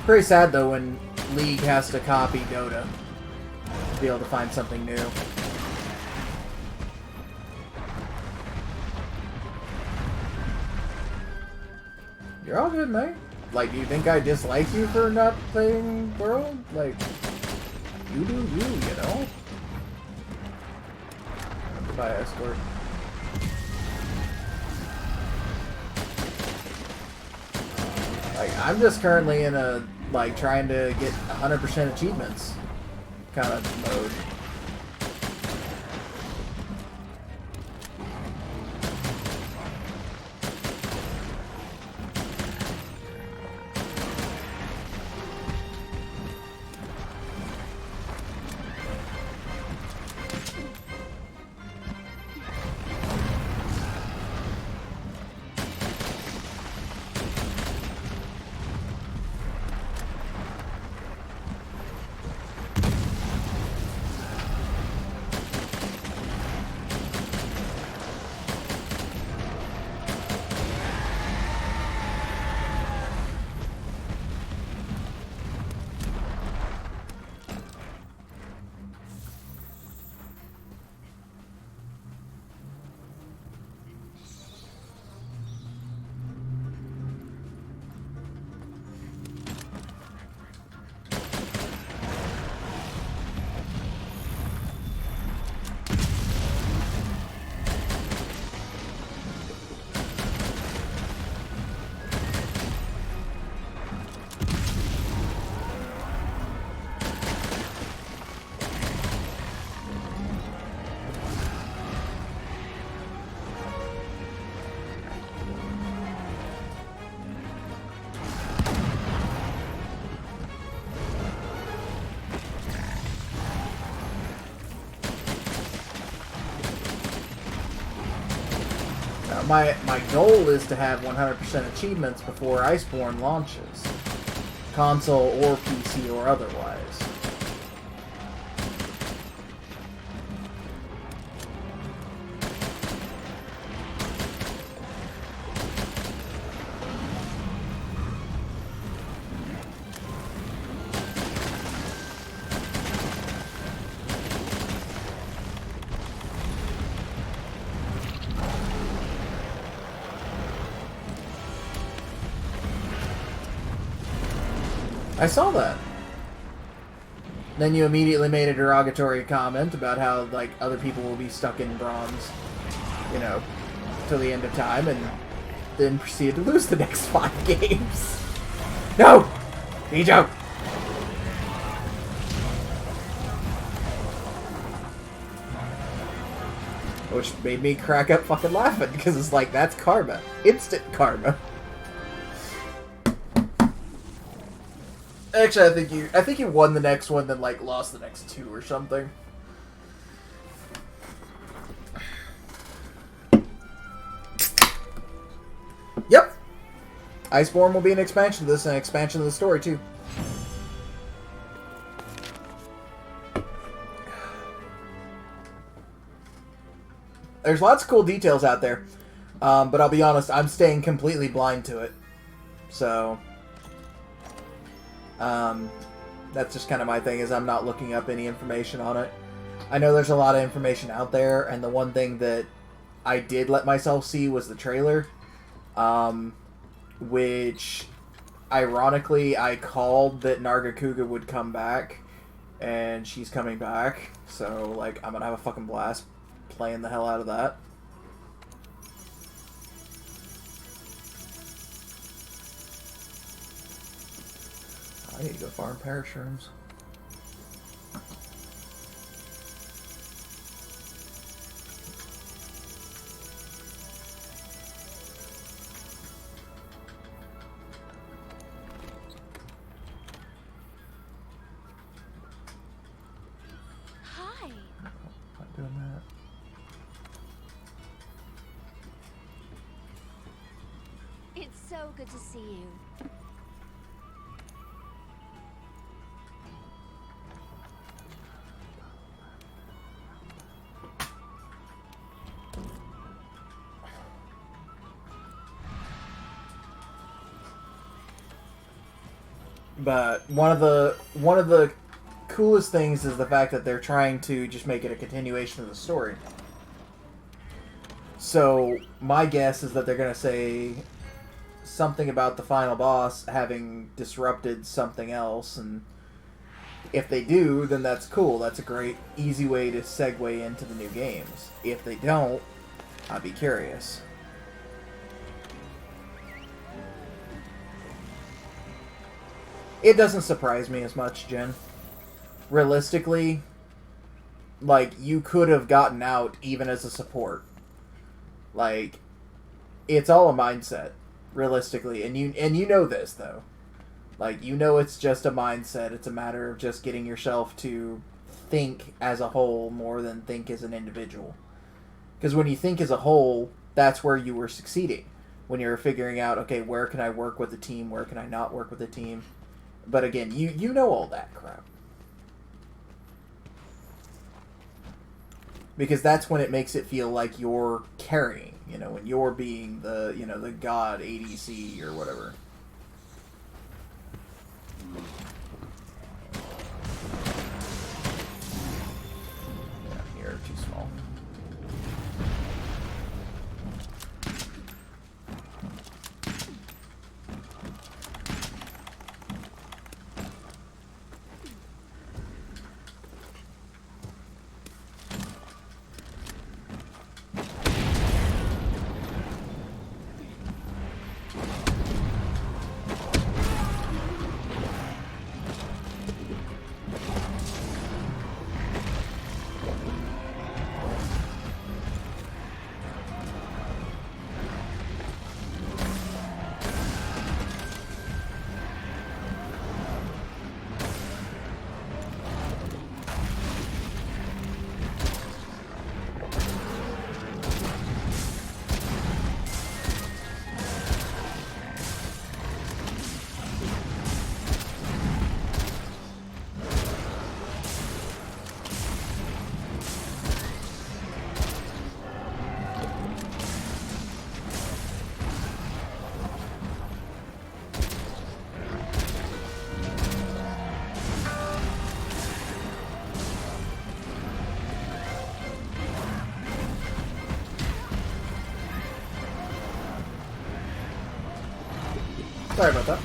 Pretty sad though when League has to copy Dota to be able to find something new. You're all good, mate. Like, do you think I dislike you for not playing World? Like, you do you, you know? Goodbye, escort. Like, I'm just currently in a, like, trying to get 100% achievements kind of mode. My goal is to have 100% achievements before Iceborne launches, console or PC or otherwise. I saw that. Then you immediately made a derogatory comment about how, like, other people will be stuck in bronze, you know, till the end of time, and then proceeded to lose the next 5 games. No! Bijo! Which made me crack up fucking laughing, because it's like, that's karma. Instant karma. Actually, I think you won the next one, then like lost the next 2 or something. Yep. Iceborne will be an expansion to this, and an expansion of the story too. There's lots of cool details out there, but I'll be honest, I'm staying completely blind to it. So. That's just kind of my thing, is I'm not looking up any information on it. I know there's a lot of information out there, and the one thing that I did let myself see was the trailer, which, ironically, I called that Nargacuga would come back, and she's coming back, so, like, I'm gonna have a fucking blast playing the hell out of that. I need to go farm parashrooms. Hi. Not doing that. It's so good to see you. But one of the coolest things is the fact that they're trying to just make it a continuation of the story. So my guess is that they're going to say something about the final boss having disrupted something else, and if they do, then that's cool. That's a great, easy way to segue into the new games. If they don't, I'd be curious. It doesn't surprise me as much, Jen. Realistically, like, you could have gotten out even as a support. Like, it's all a mindset, realistically. And you know this, though. Like, you know it's just a mindset. It's a matter of just getting yourself to think as a whole more than think as an individual. Because when you think as a whole, that's where you were succeeding. When you're figuring out, okay, where can I work with a team? Where can I not work with a team? But again, you know all that crap. Because that's when it makes it feel like you're carrying, you know, when you're being the, you know, the god ADC or whatever. Yeah, you're too small. Sorry about that.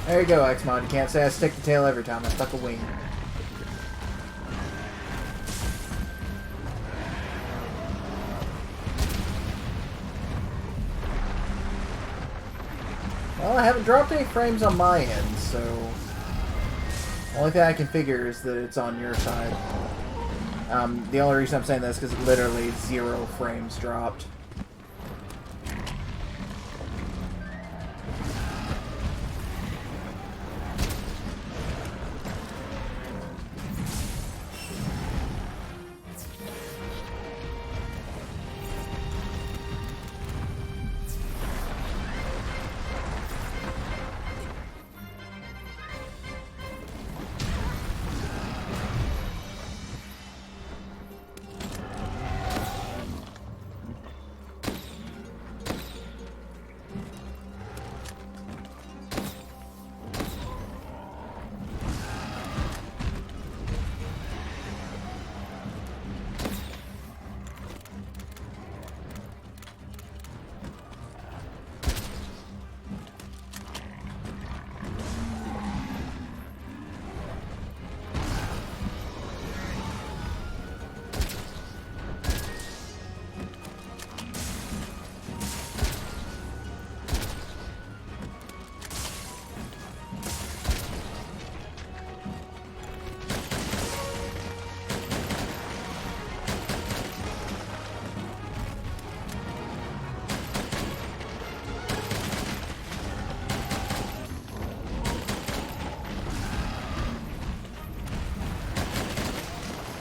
There you go, Xmod. You can't say I stick the tail every time I stuck a wing. Well, I haven't dropped any frames on my end, so... The only thing I can figure is that it's on your side. The only reason I'm saying this is because literally 0 frames dropped.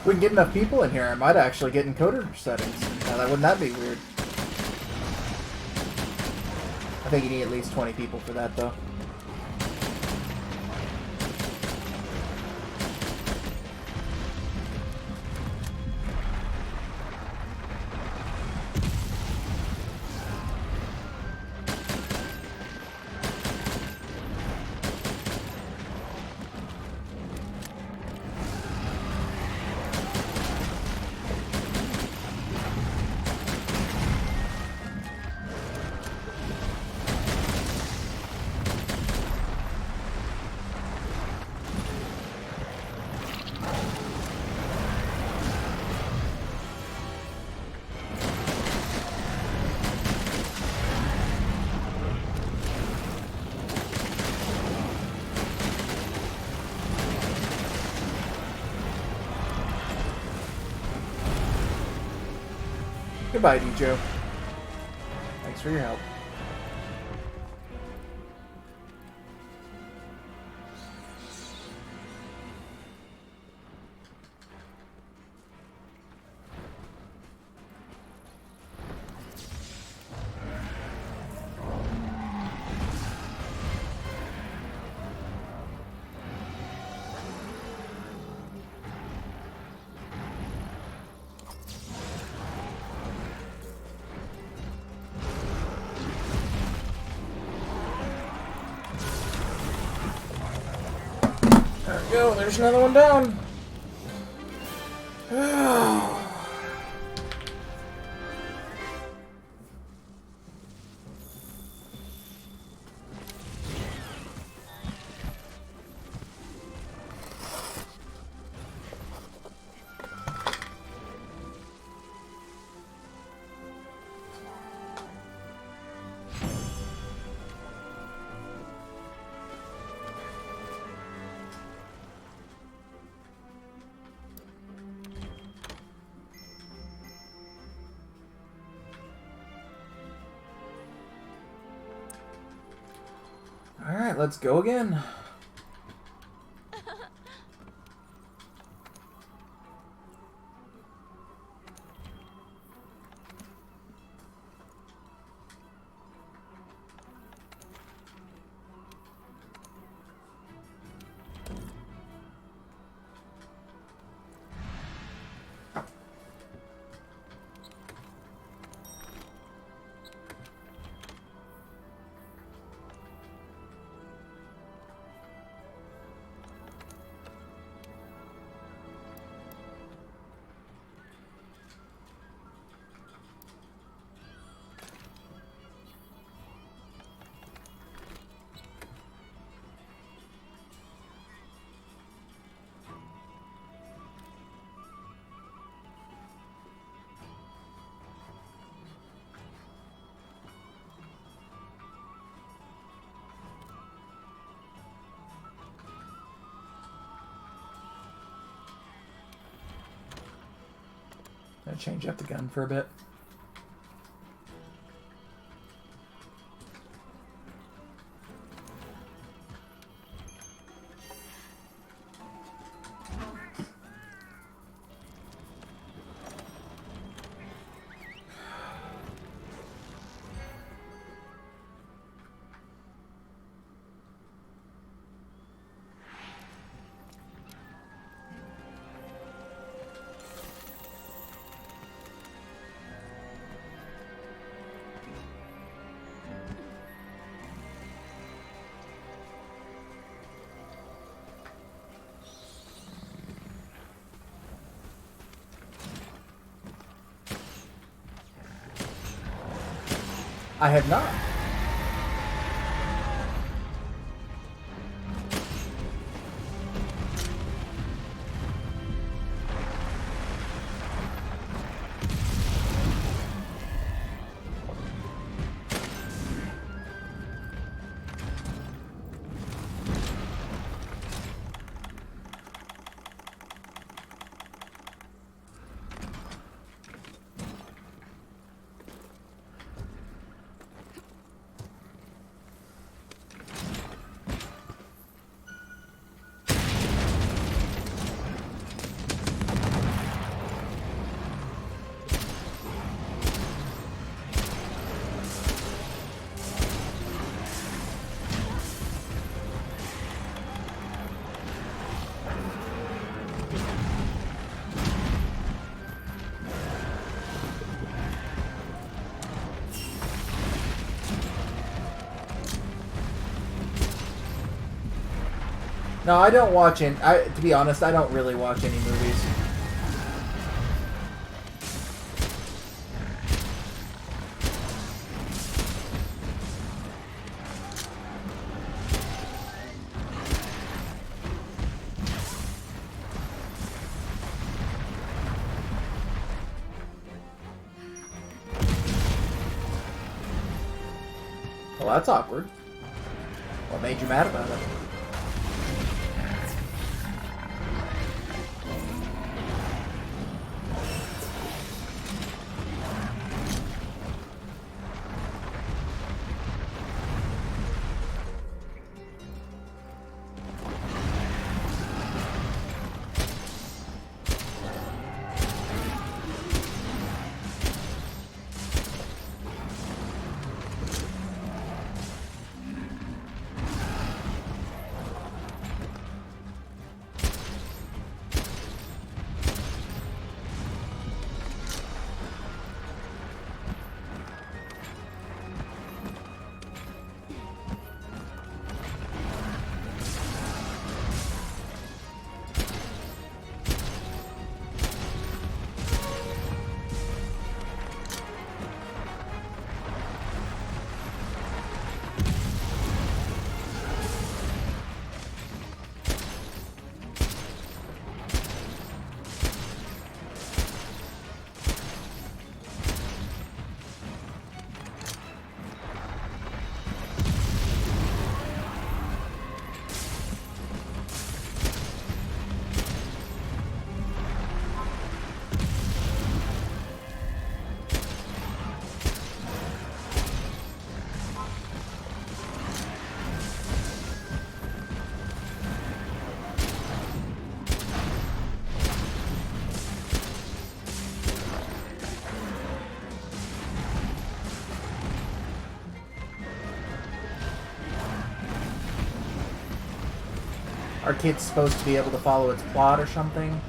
If we can get enough people in here, I might actually get encoder settings. Wouldn't that be weird? I think you need at least 20 people for that, though. Goodbye, Dejo. Thanks for your help. Go, there's another one down. let's go again. Gonna change up the gun for a bit. I have not. No, I don't watch any. To be honest, I don't really watch any movies. Well, that's awkward. What made you mad about it? Are kids supposed to be able to follow its plot or something?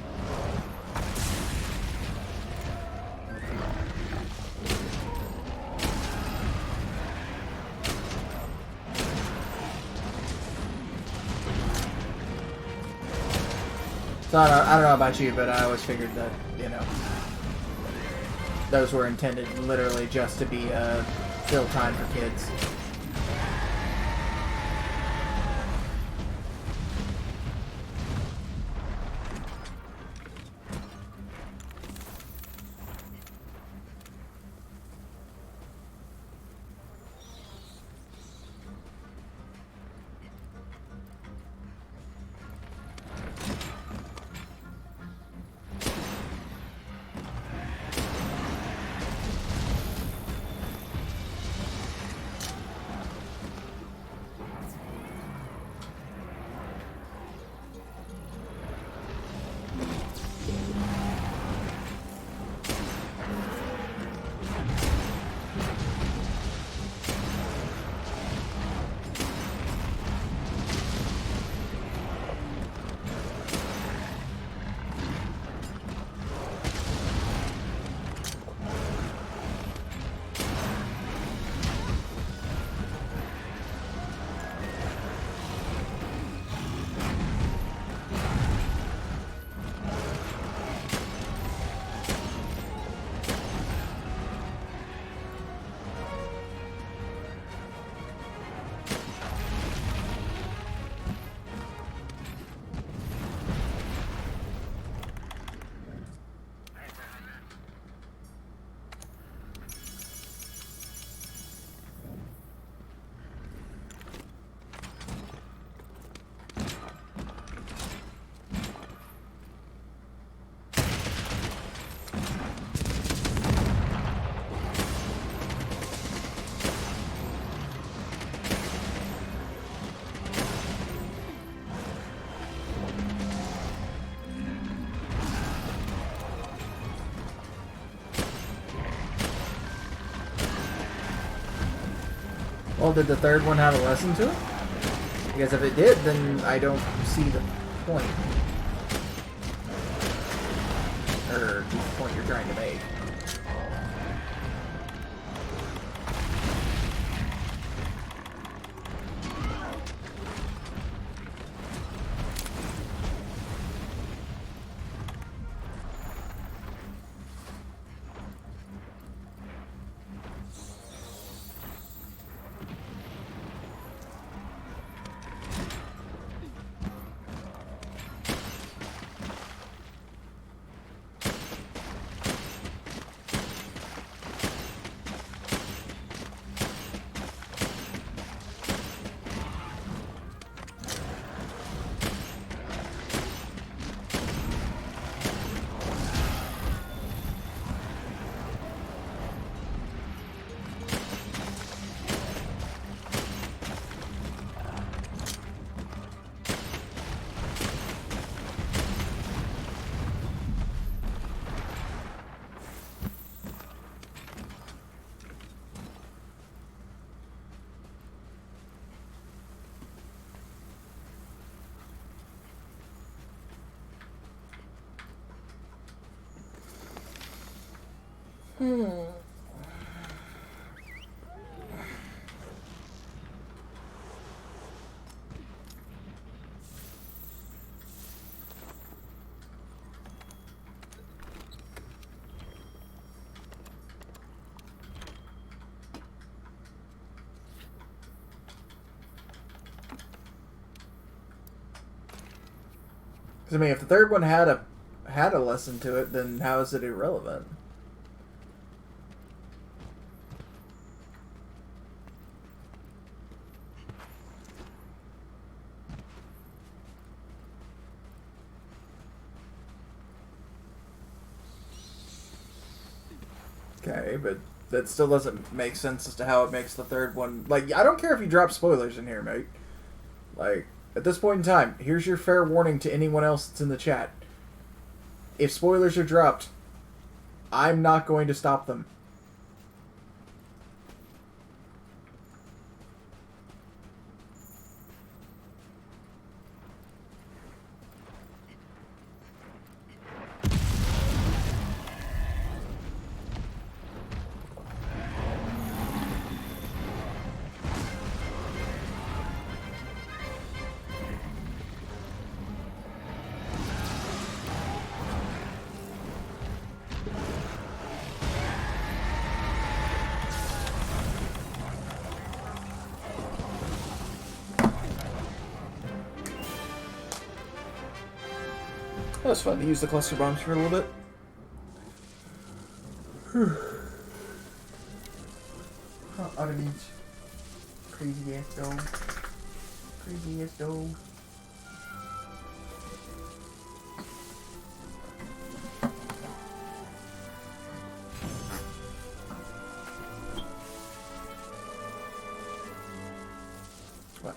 So I don't know about you, but I always figured that, you know, those were intended literally just to be fill time for kids. Well, did the third one have a lesson to it? Because if it did, then I don't see the point. Or the point you're trying to make. Because, I mean, if the third one had a lesson to it, then how is it irrelevant? Okay, but that still doesn't make sense as to how it makes the third one... Like, I don't care if you drop spoilers in here, mate. Like, at this point in time, here's your fair warning to anyone else that's in the chat. If spoilers are dropped, I'm not going to stop them. was fun to use the cluster bombs for a little bit. Underneath. Crazy ass dog. Crazy ass dog. What?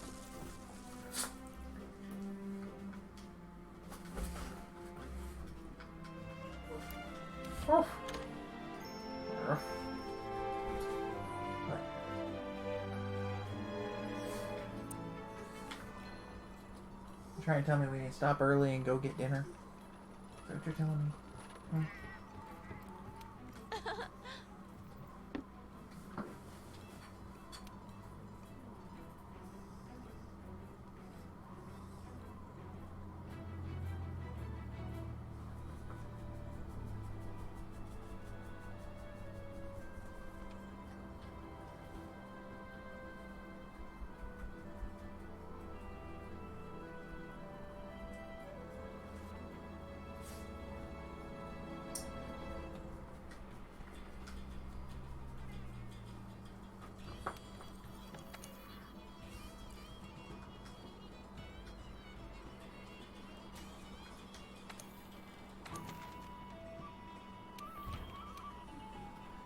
Oh. You're trying to tell me we need to stop early and go get dinner? Is that what you're telling me? Hmm?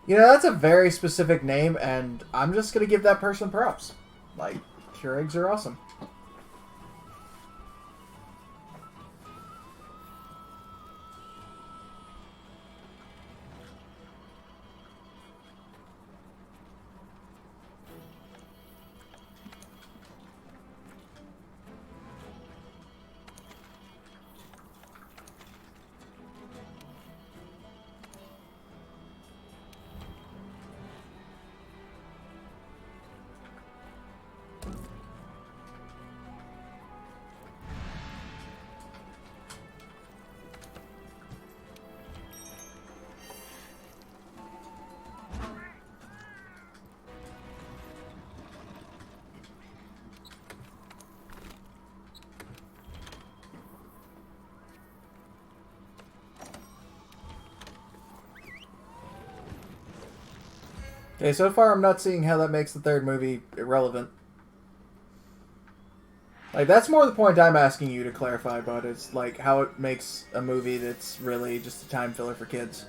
You know, that's a very specific name, and I'm just gonna give that person props. Like, Keurigs are awesome. Okay, so far I'm not seeing how that makes the third movie irrelevant. Like, that's more the point I'm asking you to clarify, but it's like how it makes a movie that's really just a time filler for kids.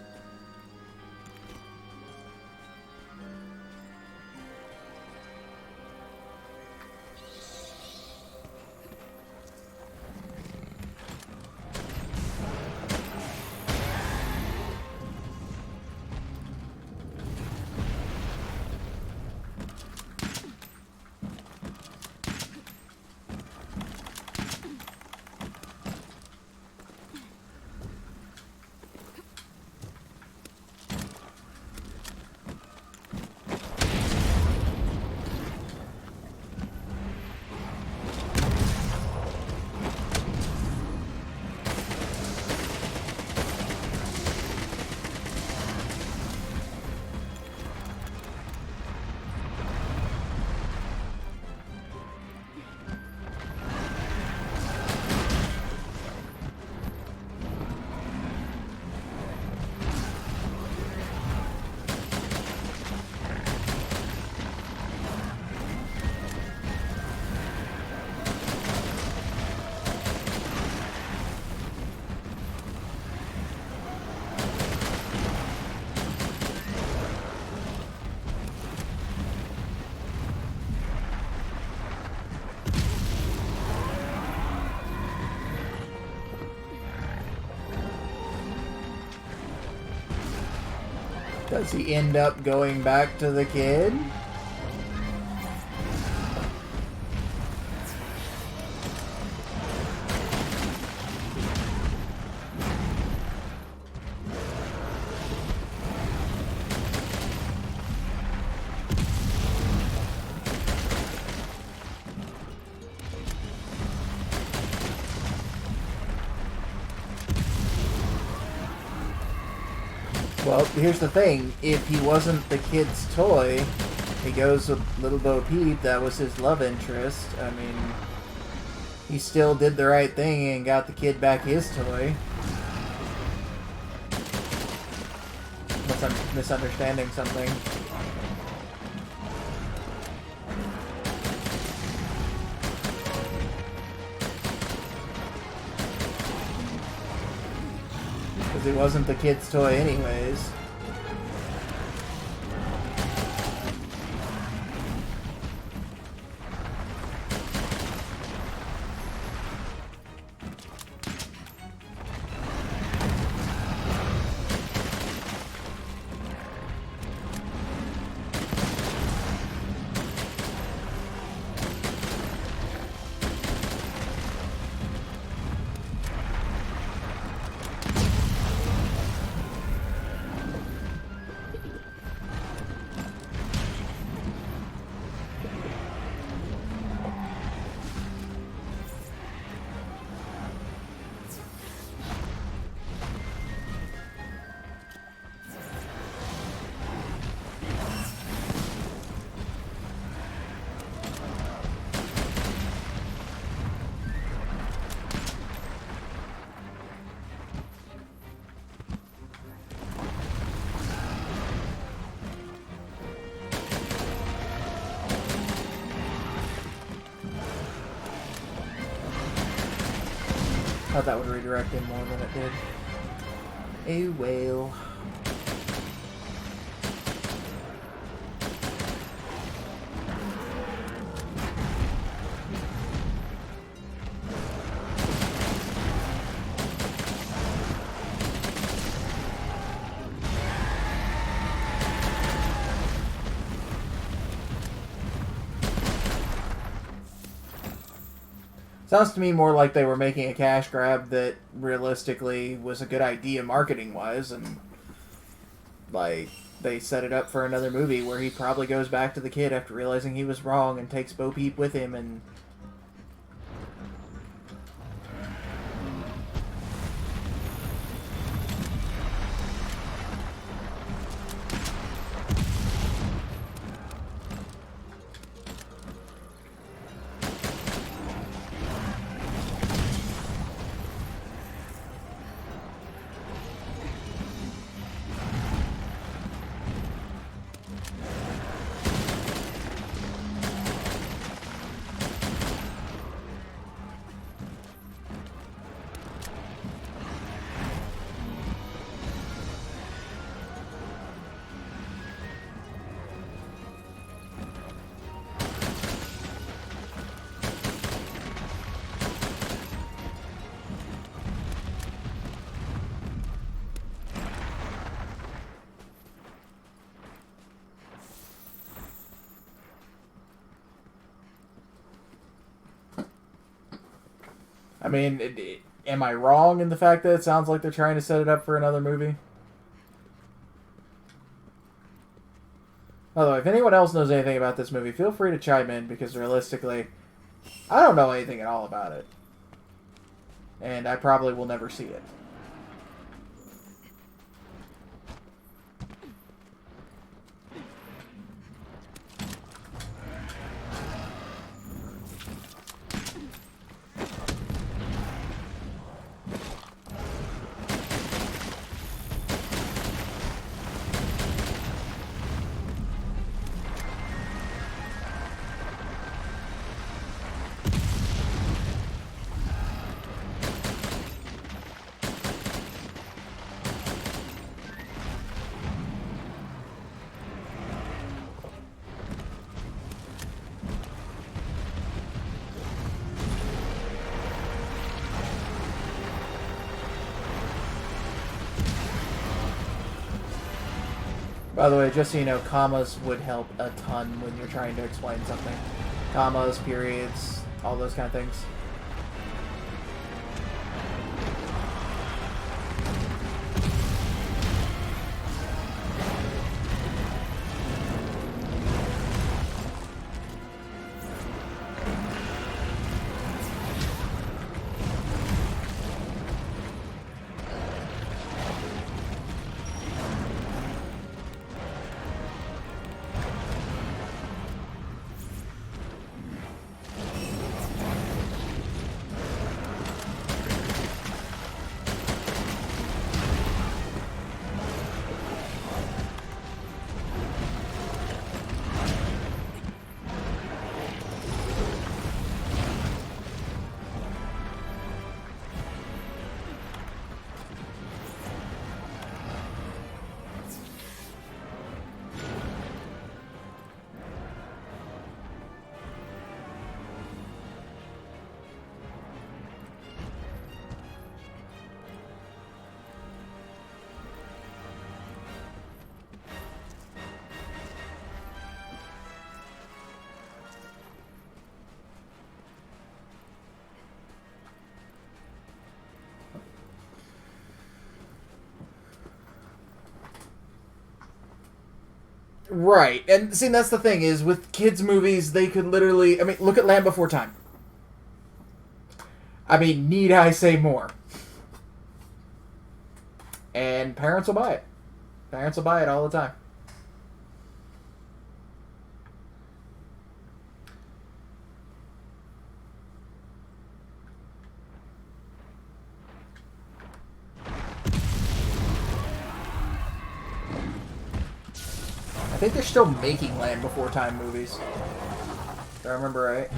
Does he end up going back to the kid? Well, here's the thing. If he wasn't the kid's toy, he goes with Little Bo Peep, that was his love interest. I mean, he still did the right thing and got the kid back his toy. unless I'm misunderstanding something. Because it wasn't the kid's toy anyways. Thought that would redirect him more than it did. A whale. Sounds to me more like they were making a cash grab that realistically was a good idea marketing-wise, and like they set it up for another movie where he probably goes back to the kid after realizing he was wrong and takes Bo Peep with him and... I mean, am I wrong in the fact that it sounds like they're trying to set it up for another movie? By the way, if anyone else knows anything about this movie, feel free to chime in, because realistically, I don't know anything at all about it. And I probably will never see it. By the way, just so you know, commas would help a ton when you're trying to explain something. Commas, periods, all those kind of things. Right, and see, that's the thing, is with kids' movies, they could literally... I mean, look at Land Before Time. I mean, need I say more? And parents will buy it. Parents will buy it all the time. I think they're still making Land Before Time movies. If I remember right.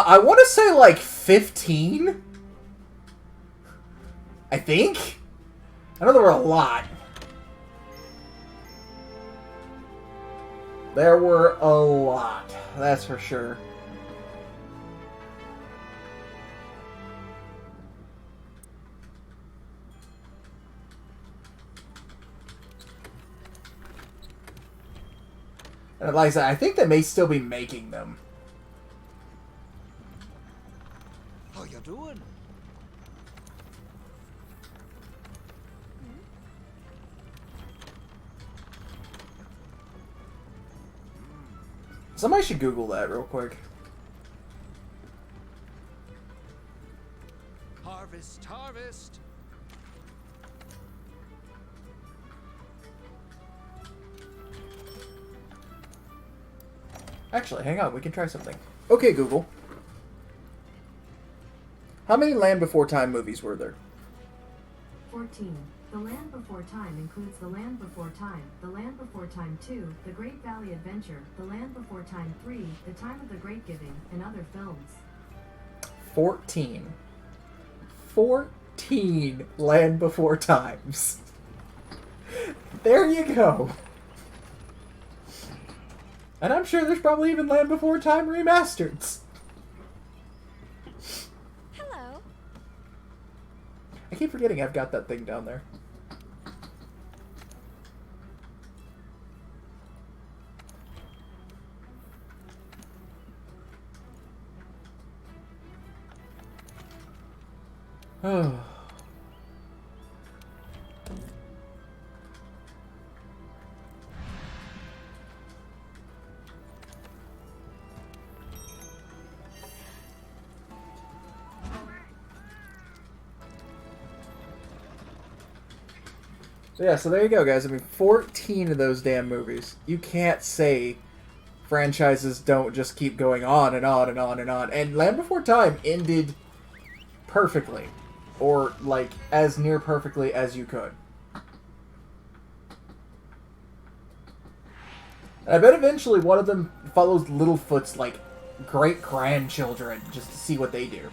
I want to say like 15? I think? I know there were a lot. There were a lot, that's for sure. And like I said, I think they may still be making them. How you doing? Somebody should Google that real quick. Harvest, harvest. Actually, hang on, we can try something. Okay, Google. How many Land Before Time movies were there? 14. The Land Before Time includes The Land Before Time, The Land Before Time 2, The Great Valley Adventure, The Land Before Time 3, The Time of the Great Giving, and other films. 14. 14 Land Before Times. There you go. And I'm sure there's probably even Land Before Time remasters. Hello. I keep forgetting I've got that thing down there. Oh. So yeah, so there you go, guys. I mean, 14 of those damn movies. You can't say franchises don't just keep going on and on and on and on. And Land Before Time ended perfectly. Or, like, as near perfectly as you could. And I bet eventually one of them follows Littlefoot's, like, great-grandchildren just to see what they do.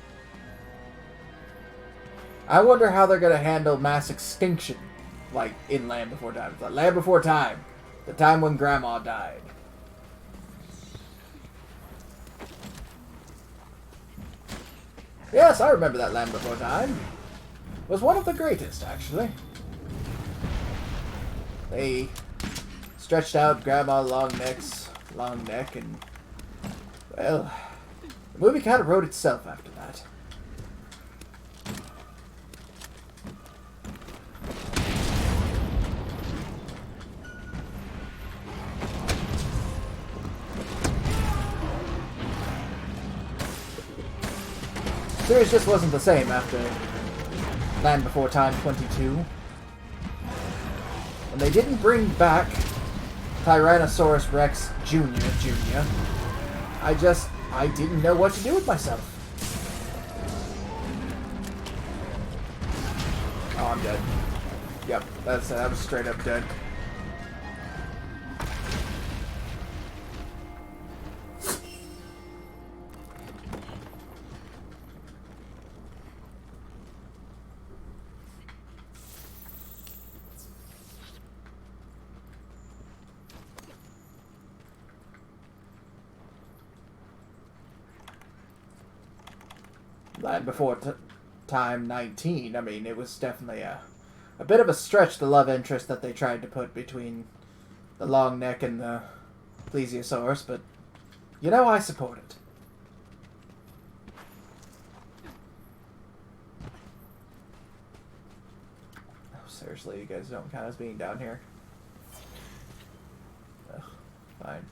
I wonder how they're going to handle mass extinction, like, in Land Before Time. It's like, Land Before Time. The time when Grandma died. Yes, I remember that Land Before Time. It was one of the greatest, actually. They stretched out Grandma long neck, and, well, the movie kind of wrote itself after that. The series just wasn't the same after Land Before Time 22. When they didn't bring back Tyrannosaurus Rex Jr. I didn't know what to do with myself. Oh, I'm dead. Yep, that was straight up dead. Land Before Time 19, I mean, it was definitely a bit of a stretch, the love interest that they tried to put between the long neck and the plesiosaurus, but, you know, I support it. Oh, seriously, you guys don't count as being down here. Ugh, fine.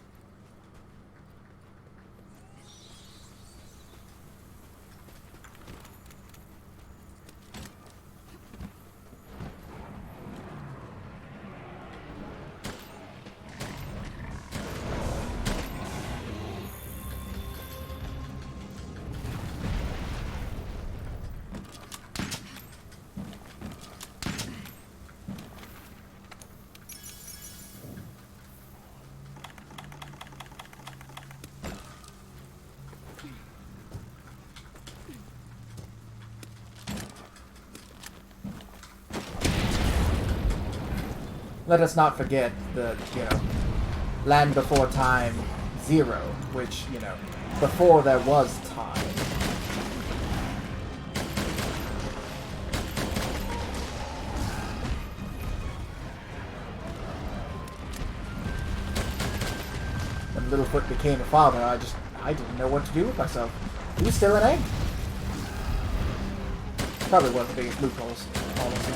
Let us not forget the, you know, Land Before Time 0, which, you know, before there was time. When Littlefoot became a father, I didn't know what to do with myself. He was still an egg. Probably one of the biggest loopholes, honestly.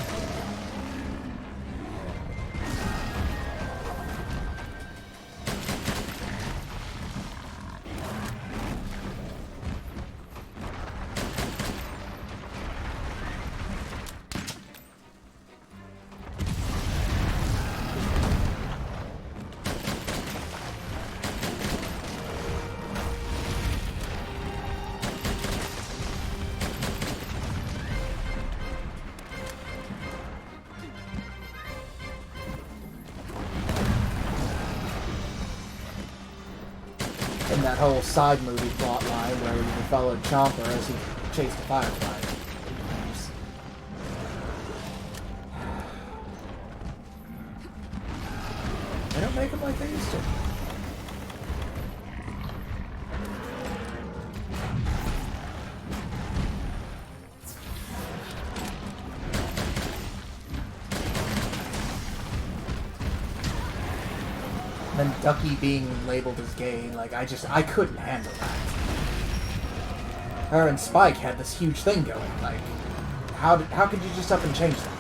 In that whole side movie plot line where we followed Chomper as he chased the Firefly. They don't make them like they used to. And Ducky being labeled as gay, like, I couldn't handle that. Her and Spike had this huge thing going, like, how could you just up and change that?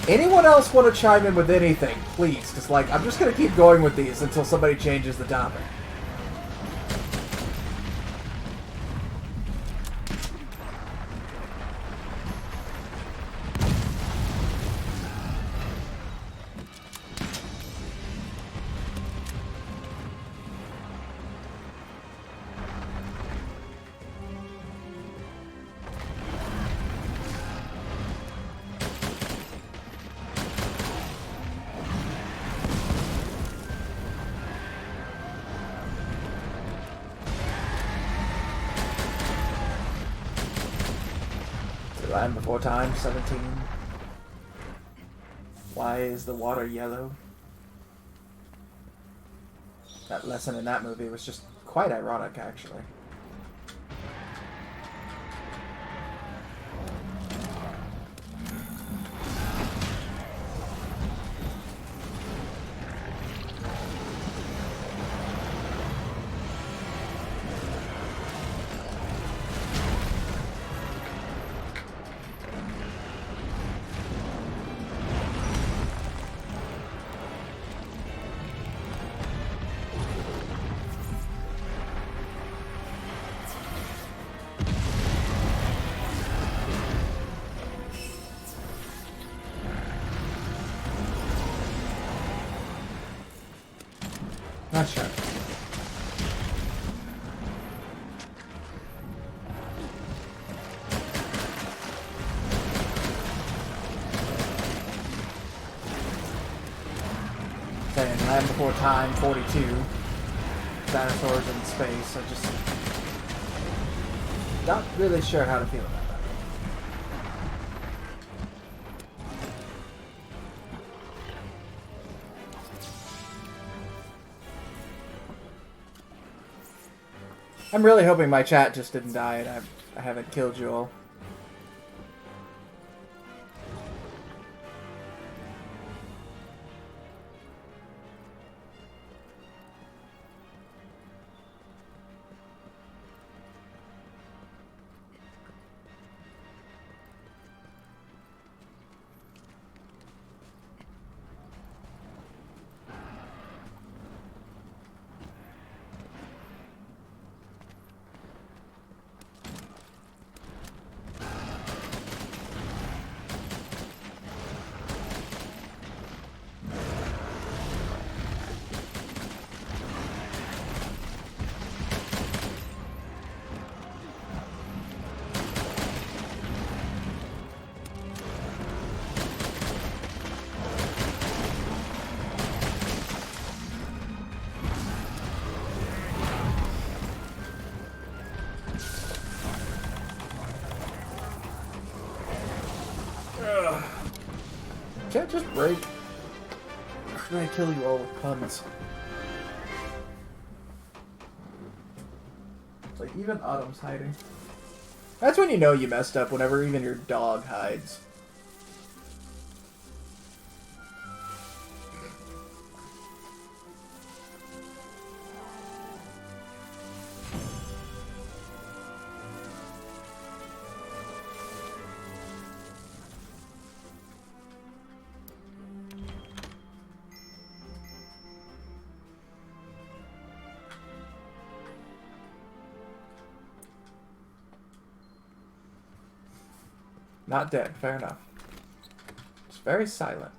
Anyone else want to chime in with anything, please? Because, like, I'm just going to keep going with these until somebody changes the topic. Land Before Time 17. Why is the water yellow? That lesson in that movie was just quite ironic, actually. Not sure. Saying Land Before Time 42. Dinosaurs in space. I just not really sure how to feel about that. I'm really hoping my chat just didn't die and I haven't killed you all. Can't just break. Or should I kill you all with puns? It's like even Autumn's hiding. That's when you know you messed up, whenever even your dog hides. Not dead, fair enough. It's very silent.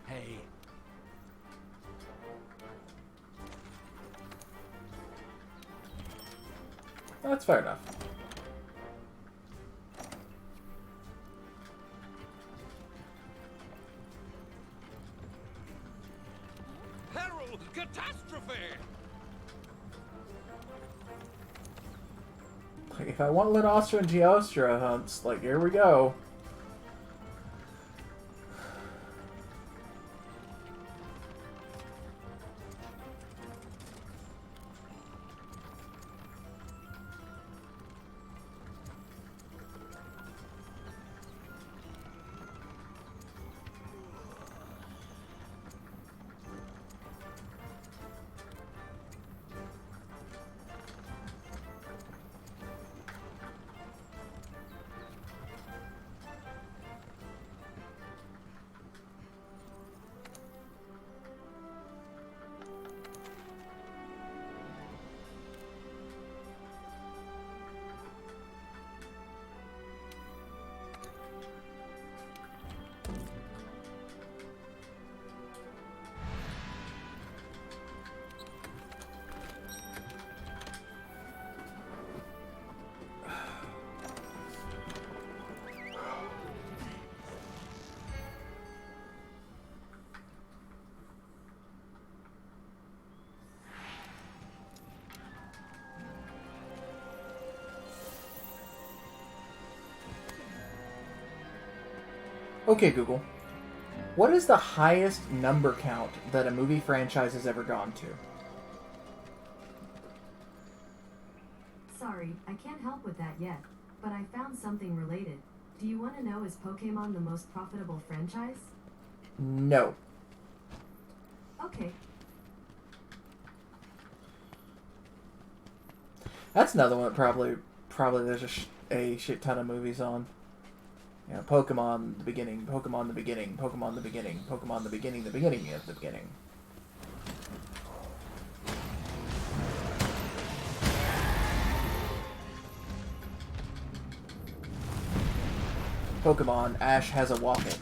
Hey. That's fair enough. Peril! Catastrophe! Like, if I want Lenostra and Geostra hunts, like, here we go. Okay, Google. What is the highest number count that a movie franchise has ever gone to? Sorry, I can't help with that yet, but I found something related. Do you want to know, is Pokemon the most profitable franchise? No. Okay. That's another one that probably there's a shit ton of movies on. You know, Pokemon the beginning, Pokemon the beginning, Pokemon the beginning, Pokemon the beginning, the beginning of the beginning. Pokemon, Ash has a walk-in.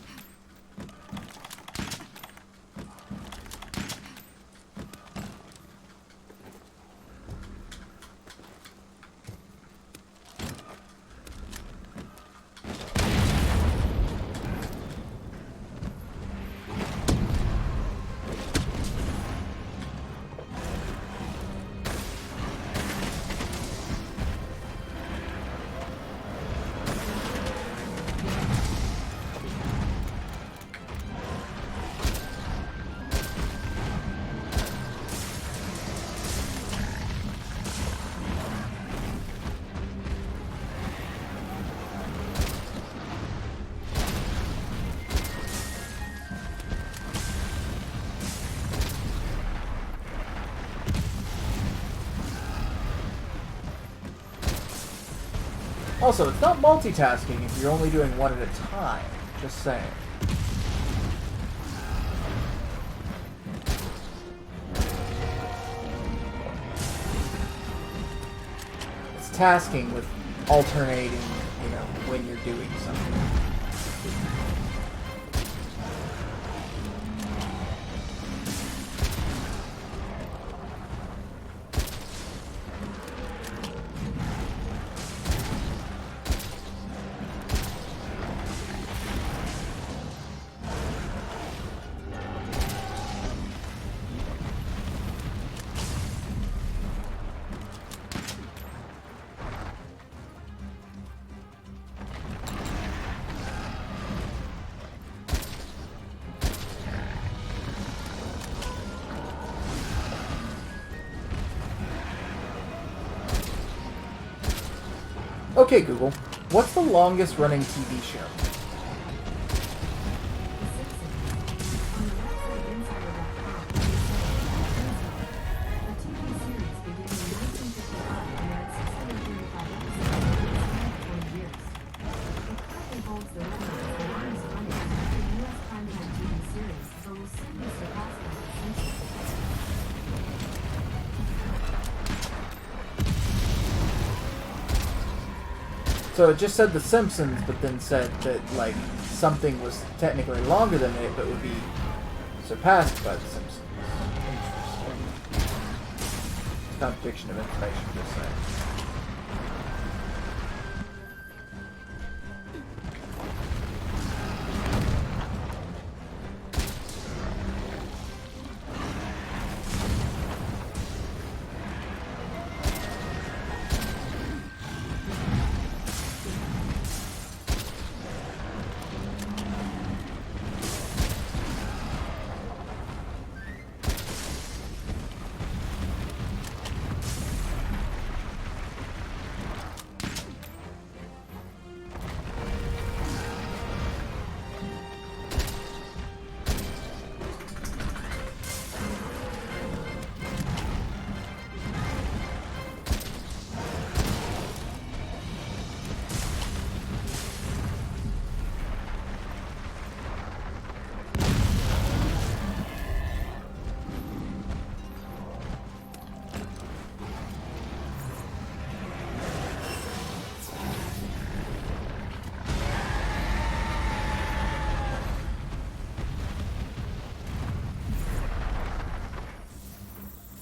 Also, it's not multitasking if you're only doing one at a time. Just saying. It's tasking with alternating, you know, when you're doing something. Okay, Google. What's the longest running TV show? So it just said The Simpsons, but then said that, like, something was technically longer than it, but would be surpassed by The Simpsons. Interesting. Contradiction of information, just saying.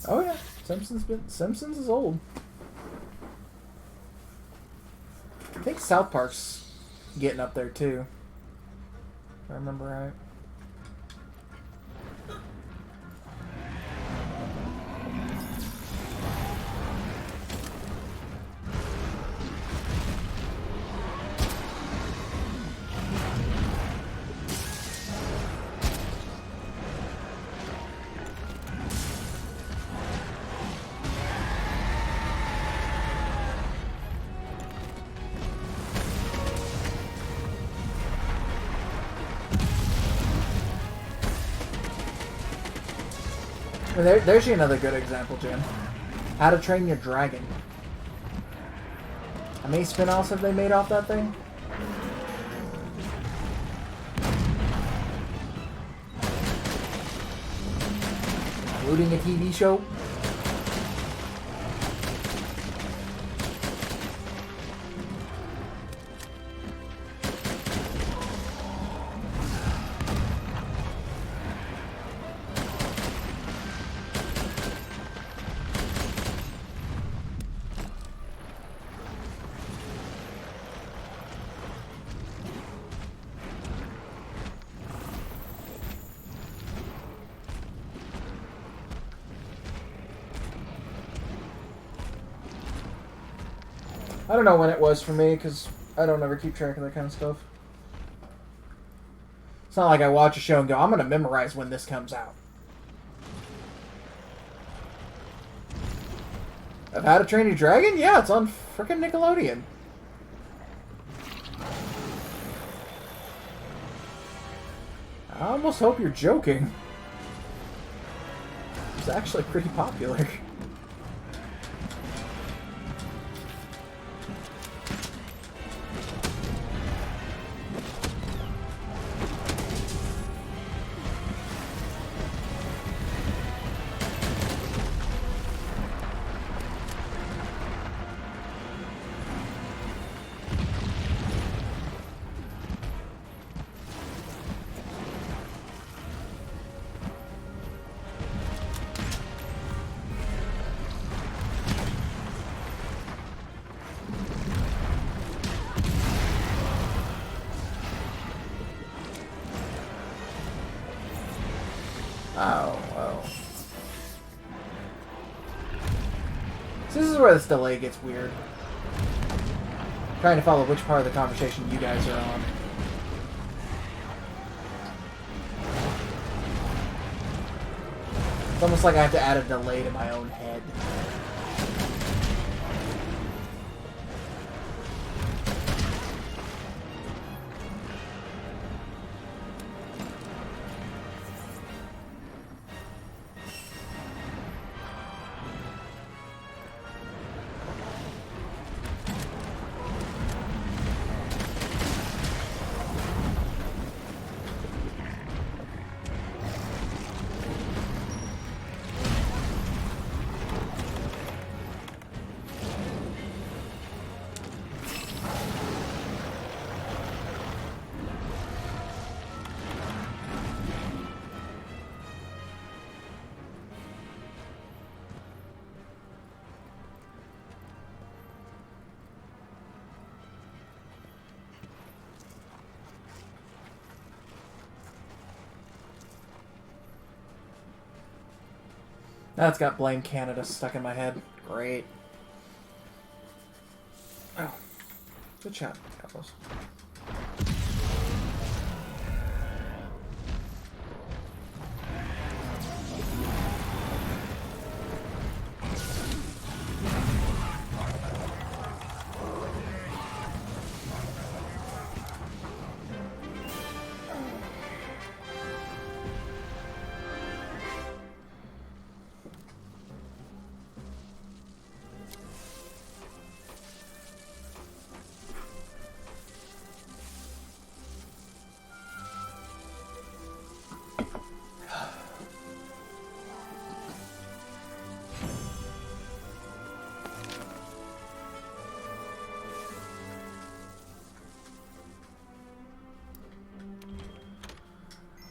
Oh yeah, Simpsons is old. I think South Park's getting up there too, if I remember right. Well, there's you another good example, Jim. How to Train Your Dragon. How many spin-offs have they made off that thing? Including a TV show? I don't know when it was for me, because I don't ever keep track of that kind of stuff. It's not like I watch a show and go, I'm going to memorize when this comes out. Of How to Train Your Dragon? Yeah, it's on frickin' Nickelodeon. I almost hope you're joking. It's actually pretty popular. Oh. So this is where this delay gets weird. Trying to follow which part of the conversation you guys are on. It's almost like I have to add a delay to my own head. Now it's got Blame Canada stuck in my head. Great. Oh. Good shot, Carlos.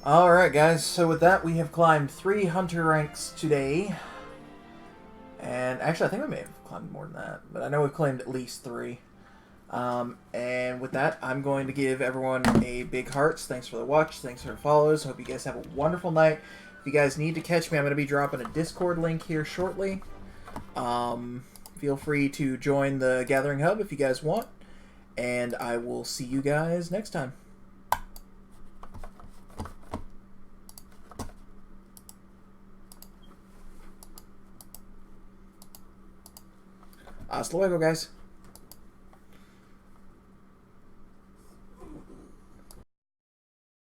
Alright guys, so with that we have climbed 3 hunter ranks today. And actually I think we may have climbed more than that, but I know we've claimed at least 3. And with that, I'm going to give everyone a big hearts. Thanks for the watch, thanks for the follows. Hope you guys have a wonderful night. If you guys need to catch me, I'm going to be dropping a Discord link here shortly. Feel free to join the Gathering Hub if you guys want. And I will see you guys next time. Hasta luego, guys.